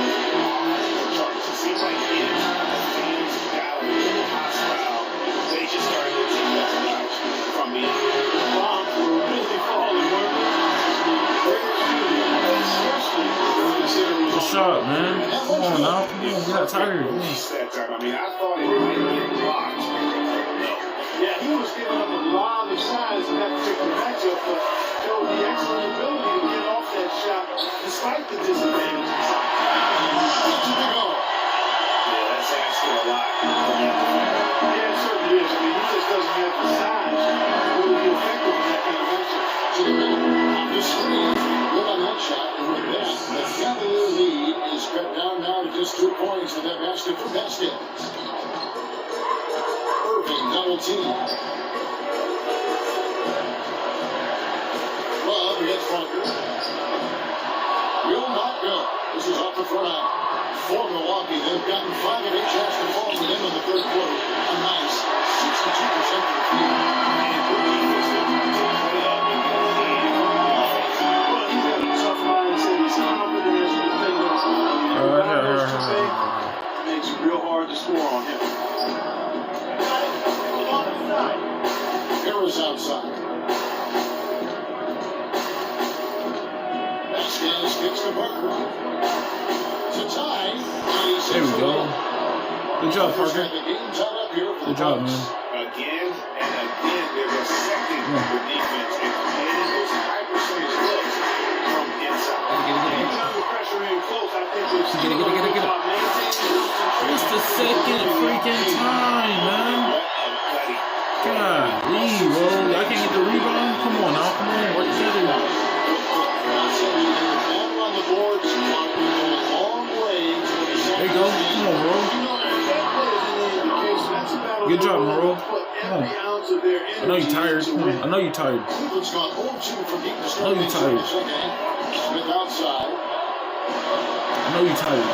Speaker 6: Charts. It seems like he is. Fans, gallery, hostile. They just started to take that notch from the
Speaker 7: Bombs were really falling, weren't they? Great shooting, especially considering
Speaker 1: Good shot, man. Come on now. Come on. We got tired.
Speaker 6: release that time. I mean, I thought it might get blocked. No.
Speaker 7: Yeah, he was giving up a lot of size in that particular matchup, but showed the excellent ability to get off that shot despite the disadvantage.
Speaker 6: Yeah, that's asking
Speaker 5: now to just 2 points with that basket for Basket. Irving double team. Love against Parker. Will not go. This is off the front end. For Milwaukee, they've gotten 5 of 8 shots to fall for them in the third quarter. A nice 62% from the field.
Speaker 7: Well, he's got a tough mindset. He's confident as a defender. Behind those 2 things, makes it real hard to score on him.
Speaker 5: Harris outside. Vasquez kicks to Parker. To tie.
Speaker 1: There we go. Good job, Parker. Good job, man.
Speaker 6: Again and again, they're dissecting the defense and creating those high percentage looks from inside.
Speaker 7: Even under pressure in close, I think they've
Speaker 1: Get it. It's the second freaking time, man. God, leave, bro. I can't get the rebound. Come on now. Come on. Work together. There you go. Come on, bro. Good job, bro. Come on. I know you're tired. Come on. I know you're tired. I know you're tired. I know you're tired.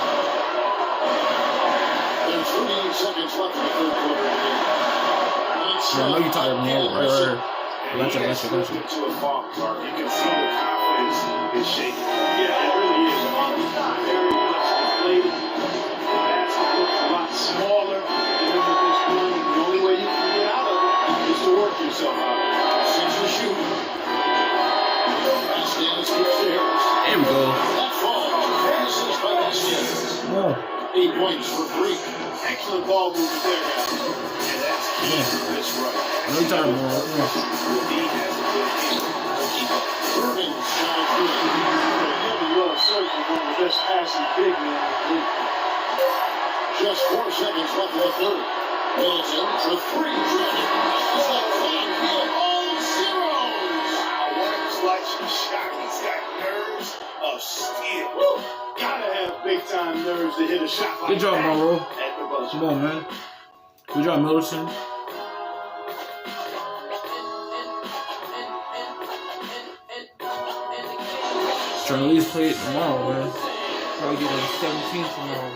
Speaker 5: There's 38 seconds left in the third quarter.
Speaker 1: Yeah, I know you're tired, man. Right. Gotcha.
Speaker 6: To a funk, Clark. You can see the confidence is shaking.
Speaker 7: Yeah, it really is. Very much deflated. The basket looks a lot smaller than what this one. The only way you can get out of it is to work yourself out of it.
Speaker 5: 6 to shoot. Vasquez keeps to Harris.
Speaker 1: There we go.
Speaker 5: That falls. Harris is by Vasquez.
Speaker 1: Oh.
Speaker 5: 8 points for free.
Speaker 7: Excellent ball movement there, guys.
Speaker 6: And that's key to this run.
Speaker 1: I know you're tired, bro. Come on.
Speaker 5: Irving shot is good.
Speaker 7: Really well, certainly one of the best passing big men in the league.
Speaker 5: Just 4 seconds left in the third. Middleton for 3. It's a clock field. All zeros.
Speaker 6: Wow, what a clutch shot. He's got nerves of steel.
Speaker 7: Woo. Gotta have big time nerves to hit a shot like
Speaker 1: Good job,
Speaker 7: that
Speaker 1: bro.
Speaker 7: at the buzzer.
Speaker 1: Come on, man. Good job, Middleton. Trying to at least play it tomorrow, man. Probably get like 17 tomorrow.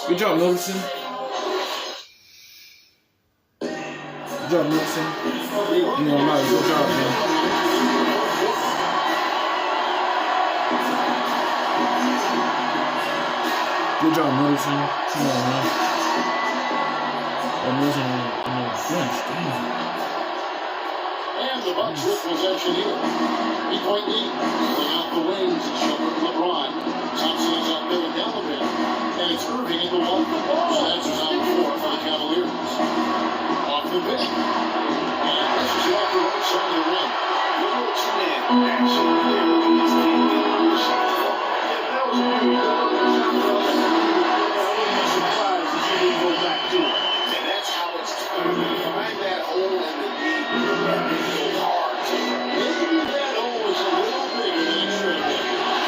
Speaker 1: Good job, Middleton. Good job, Middleton. You know, like, good job, man. Good job, Middleton. Come on, man. Middleton on the bench. Damn.
Speaker 5: And the Bucks with possession here. 3-point lead. Pulling out the wings. It's Shumpert and LeBron. Thompson is out there with Gallivan. And it's Irving in the wall. Stats is on 4 for the Cavaliers. Off the bench. And this is off the right side of the rim.
Speaker 6: Little two-man action there. Look at this team getting the shot clock.
Speaker 7: Yeah, that was a really good shot. I wouldn't be surprised if he didn't go back to it.
Speaker 6: And that's how it's done. Find that hole in the deep and go hard to it.
Speaker 5: Maybe that hole was a little bigger than it should have been.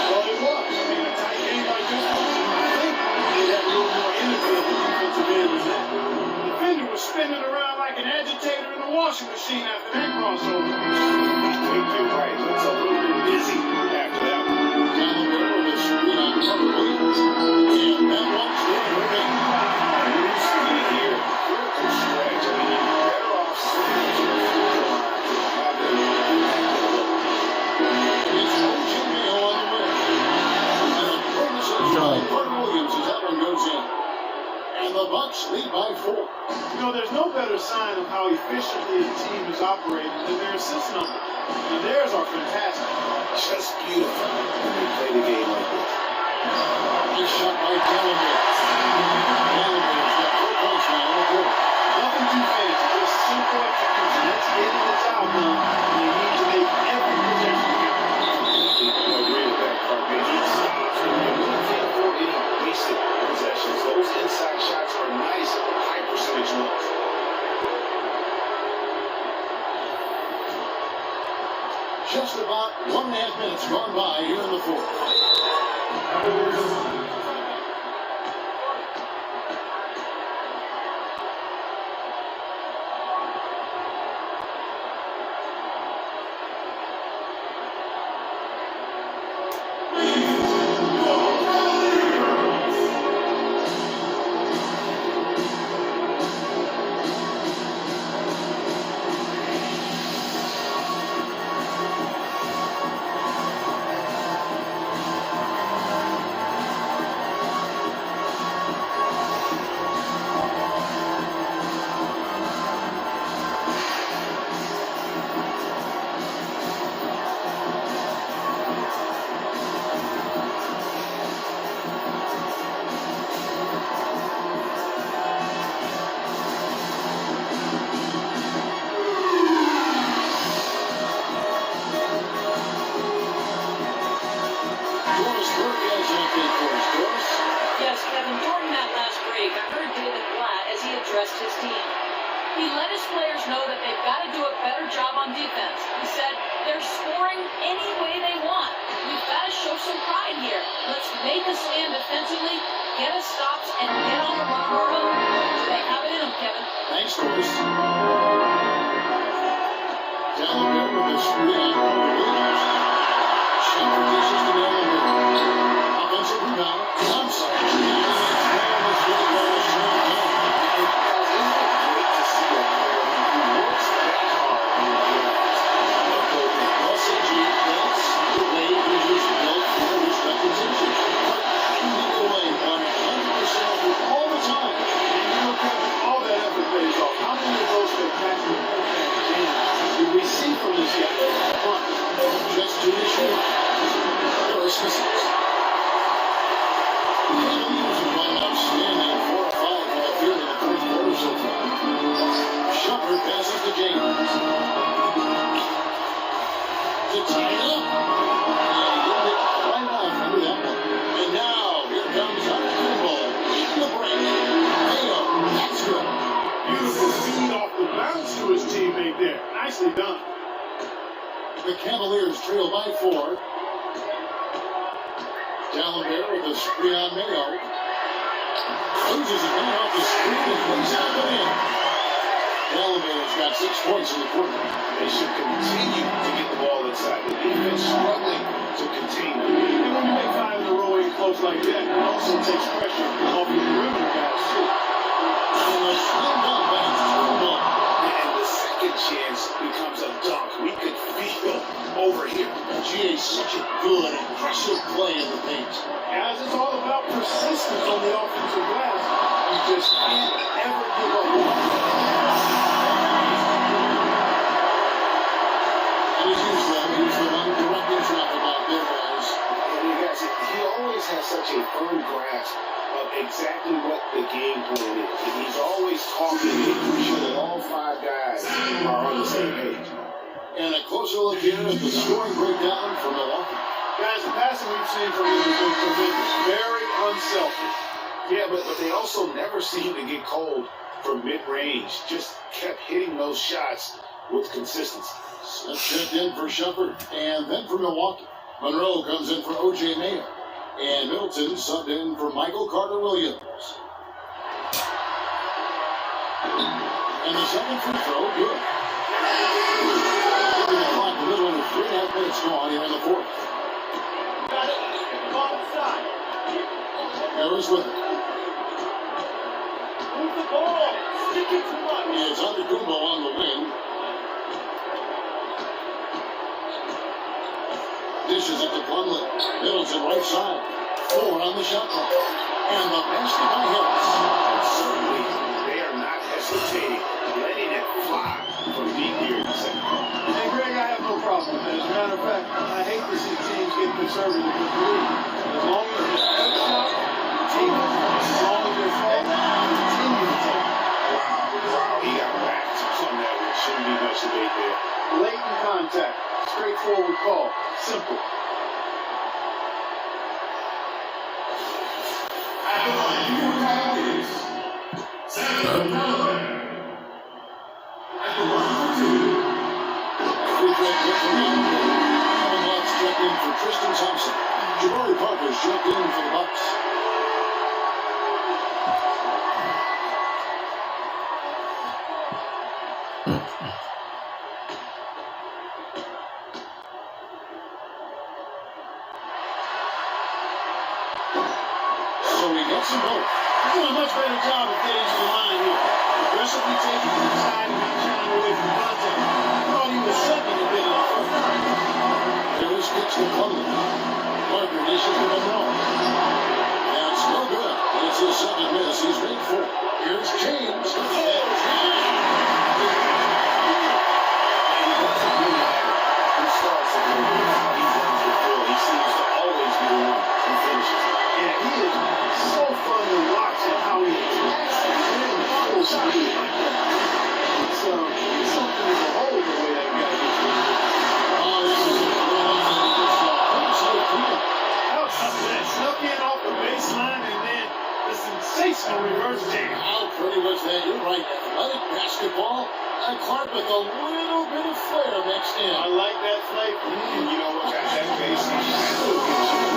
Speaker 7: Well, it was. I mean, a tight game like this one, I think they'd have a little more innovative defensive end than that. The defender was spinning around like an agitator in a washing machine after that crossover.
Speaker 6: You're right. Looks a little bit busy after that one.
Speaker 5: Gallagher with a screen on Parker Williams. And that one's in Irving.
Speaker 6: New speed here. Critical stretch. I mean, you're better off sitting to the free throw line to have it
Speaker 5: It's O'Jimmy on the wing. And a purposes by Parker Williams as that one goes in. And the Bucks lead by 4.
Speaker 7: You know, there's no better sign of how efficiently a team is operating than their assist numbers. And theirs are fantastic.
Speaker 6: just beautiful when they play the game like this.
Speaker 5: Nice shot by Gallagher. Gallagher's got 4 points now on the court.
Speaker 7: Nothing too fancy, just simple execution. Let's get the job done. And you need to make every possession count.
Speaker 6: I agree with that, Carpe. He stops and you're looking for any wasted possessions. Those inside shots are nice, high percentage ones.
Speaker 5: Just about 1.5 minutes gone by here in the fourth.
Speaker 8: Yes, Kevin, during that last break, I heard David Blatt as he addressed his team. He let his players know that they've got to do a better job on defense. He said, they're scoring any way they want. We've got to show some pride here. Let's make a stand defensively, get us stops, and get on the run of our own. They have it in them, Kevin.
Speaker 5: Thanks, Chris. Cavaliers with a screen on the Williams. Shepard dishes to Cavaliers. Offensive rebound. Thompson. Just to be sure. Harris misses. The Cavaliers have gone outstanding 4 of 5 from the field in the fourth quarter so far. Shepard passes to James. To tie it up. And he did it right off under that one. And now, here comes Antetokounmpo in the break. Mayo, that's good.
Speaker 3: Beautiful feed off the bounce to his teammate there. Nicely done.
Speaker 5: The Cavaliers trail by 4. Cavalier with a screen on Mayo. Loses it right off the screen and plays out the in. Cavaliers got 6 points in the quarter.
Speaker 6: They should continue to get the ball inside. The defense struggling to contain them.
Speaker 3: And when you make 5 in a row in close like that, it also takes pressure off your perimeter guys, too.
Speaker 5: And a slam dunk by Antetokounmpo.
Speaker 6: And the second chance becomes a dunk. We could feel over here.
Speaker 5: GA is such a good, aggressive play in the paint.
Speaker 3: As it's all about persistence on the offensive glass, you just can't ever give up.
Speaker 5: And as usual, he's the one directing traffic out there, guys.
Speaker 6: And you guys, he always has such a firm grasp of exactly what the game plan is. And he's always talking, making sure that all 5 guys are on the same page.
Speaker 5: And a closer look here at the scoring breakdown from Milwaukee.
Speaker 3: Guys, the passing we've seen from him has been tremendous. Very unselfish.
Speaker 6: Yeah, but they also never seem to get cold from mid-range. Just kept hitting those shots with consistency.
Speaker 5: Smith checked in for Shepard, and then for Milwaukee. Monroe comes in for O.J. Mayo. And Middleton subbed in for Michael Carter-Williams. And the second free throw, good. The clock, the middle of 3.5 minutes gone here in the fourth.
Speaker 11: Got it. Ball inside.
Speaker 5: Harris with it.
Speaker 11: Move the ball. Stick it too much.
Speaker 5: It's Antetokounmpo on the wing. Dishes it to Plumlee. Middleton right side. 4 on the shot clock. And the basket by Harris.
Speaker 6: Certainly, they are not hesitating, letting it fly from deep here in the second half.
Speaker 3: And Greg, I have no problem with that. As a matter of fact, I hate to see teams get conservative with the lead. As long as it's a good shot, take it. As long as they're falling, continue to take it.
Speaker 6: Wow, he got whacked on that one. Shouldn't be much debate there.
Speaker 3: Blatant contact. Straightforward call. Simple.
Speaker 5: For Tristan Thompson. Jabari Parker's checked in for the Bucks. So he gets them both.
Speaker 7: Doing a much better job of getting to the line here. Aggressively taking to the side and not shying away from contact. I thought he was second a bit in the first.
Speaker 5: Harris kicks the Butler. Parker dishes to Monroe. That's no good. It's his second miss. He's made 4. Here's James.
Speaker 6: He seems to always be the one who finishes.
Speaker 7: Yeah, he is so fun to watch and how he attacks the rim at full speed. It's something to behold the way that guy gets it.
Speaker 5: Oh, this is a
Speaker 7: That snuck in off the baseline and then the sensational reverse jam.
Speaker 5: How pretty was that? You're right. Athletic basketball. And Clark with a little bit of flair mixed in.
Speaker 7: I like that flavor.
Speaker 6: And you know what? That base still gives you the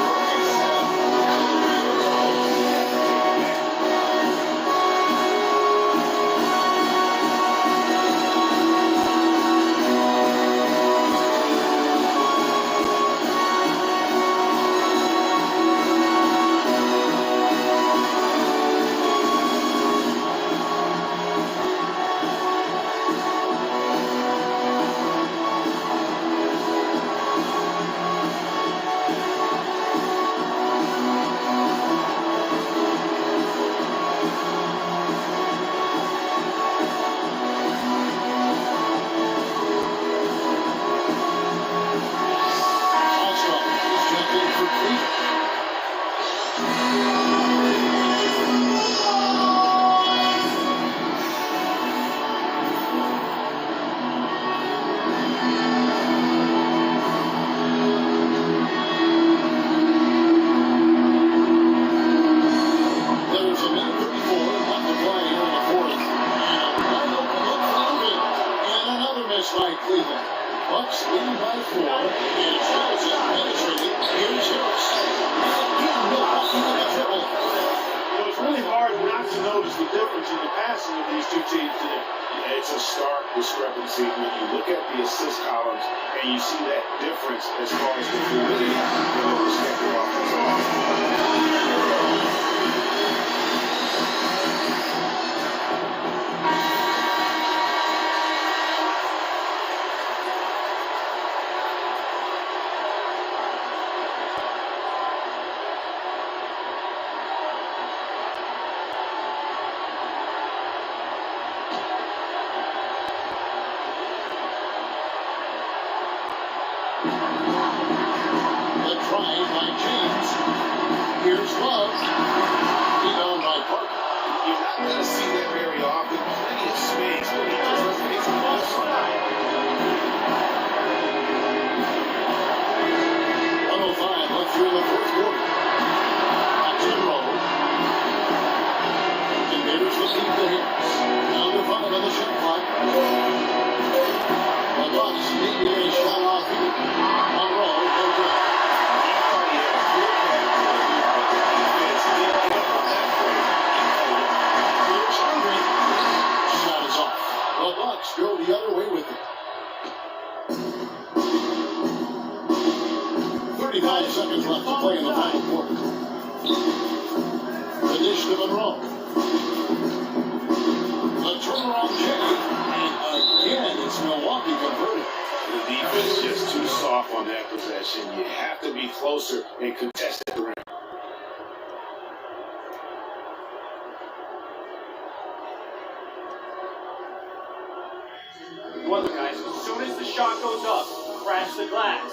Speaker 5: by Cleveland. Bucks leading by 4. And Charles is penetrating. Here's Harris. Again, Milwaukee with a triple.
Speaker 7: It's really hard not to notice the difference in the passing of these two teams today.
Speaker 6: Yeah, it's a stark discrepancy when you look at the assist columns and you see that difference as far as the fluidity in the respective offenses.
Speaker 5: Here's Love. Rebound by Parker.
Speaker 6: You're not going to see that very often. Plenty of space, but he just doesn't make some balls from that.
Speaker 5: 1:05 left here in the fourth quarter. Back to the roll. And there's the feed to Harris. Down to 5 on the shot clock. The Bucks need to get a shot off here. Monroe goes up. Shot is off. The Bucks go the other way with it. 35 seconds left to play in the final quarter. The dish to Monroe. The turnaround Jay. And again, it's Milwaukee converted.
Speaker 6: The defense just too soft on that possession. You have to be closer and contest at the rim.
Speaker 11: One of the guys, as soon as the shot goes up, crash the glass.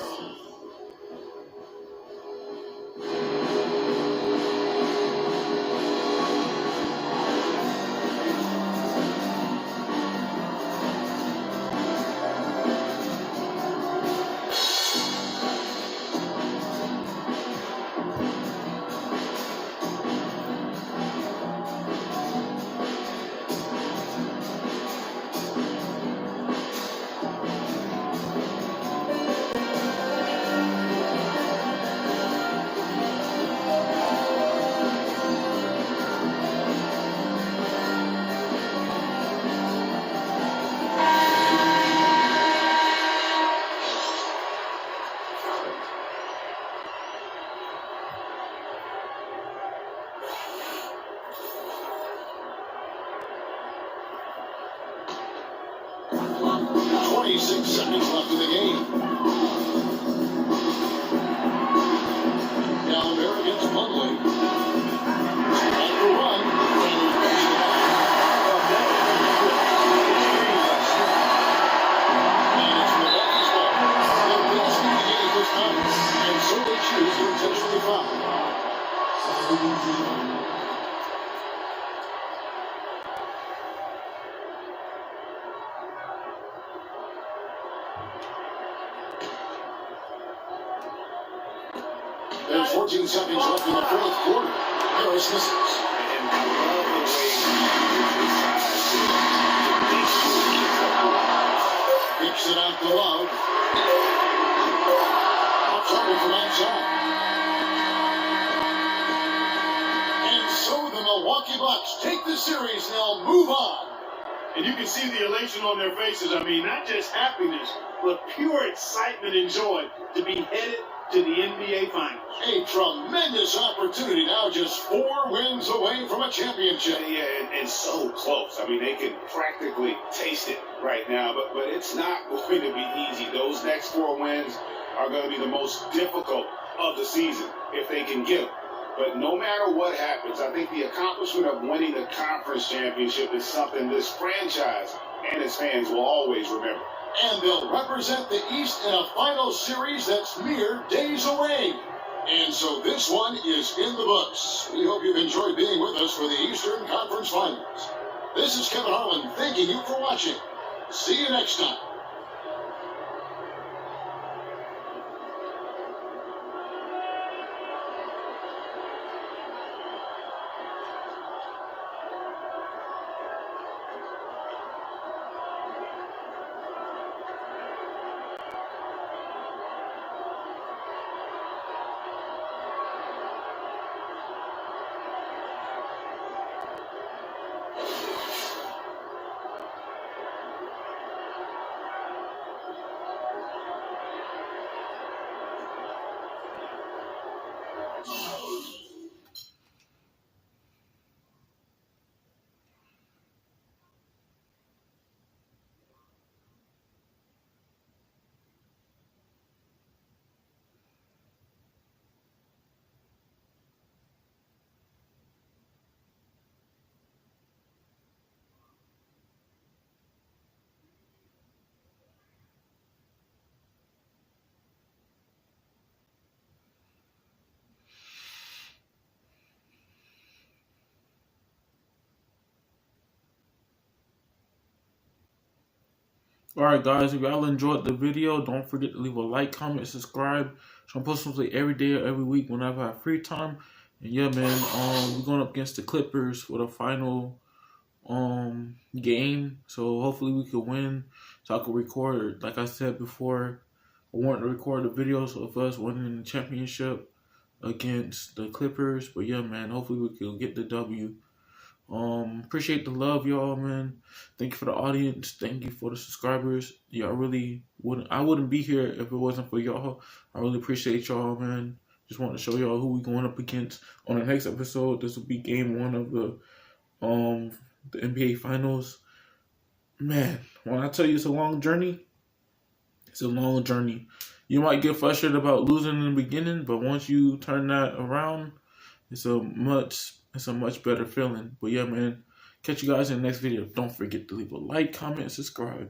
Speaker 5: 26 seconds left in the game. Down there against Plumlee. At the run, and he's pushing it out. And it's Milwaukee's ball. They're losing the game this time, and so they choose to intentionally foul. There's 14 seconds left in the fourth quarter. Harris misses.
Speaker 6: And I love the way he decides to make sure he gets up the line.
Speaker 5: Kicks it out to Love. Outside from outside. And so the Milwaukee Bucks take the series and they'll move on.
Speaker 7: And you can see the elation on their faces. I mean, not just happiness, but pure excitement and joy to be headed to the NBA Finals.
Speaker 5: A tremendous opportunity now, just 4 wins away from a championship.
Speaker 6: Yeah, and so close. I mean, they can practically taste it right now, but it's not going to be easy. Those next 4 wins are going to be the most difficult of the season if they can get them. But no matter what happens, I think the accomplishment of winning the conference championship is something this franchise and its fans will always remember.
Speaker 5: And they'll represent the East in a final series that's mere days away. And so this one is in the books. We hope you've enjoyed being with us for the Eastern Conference Finals. This is Kevin Harlan thanking you for watching. See you next time.
Speaker 1: Alright guys, if y'all enjoyed the video, don't forget to leave a like, comment, subscribe. So I'm posting something every day or every week whenever I have free time. And yeah man, we're going up against the Clippers for the final game. So hopefully we can win so I can record. Like I said before, I want to record the videos of us winning the championship against the Clippers. But yeah man, hopefully we can get the W. Appreciate the love, y'all, man. Thank you for the audience. Thank you for the subscribers. Y'all really I wouldn't be here if it wasn't for y'all. I really appreciate y'all, man. Just want to show y'all who we going up against on the next episode. This will be game 1 of the NBA Finals. Man, when I tell you it's a long journey, it's a long journey. You might get frustrated about losing in the beginning, but once you turn that around, it's a much better feeling. But yeah, man, catch you guys in the next video. Don't forget to leave a like, comment, and subscribe.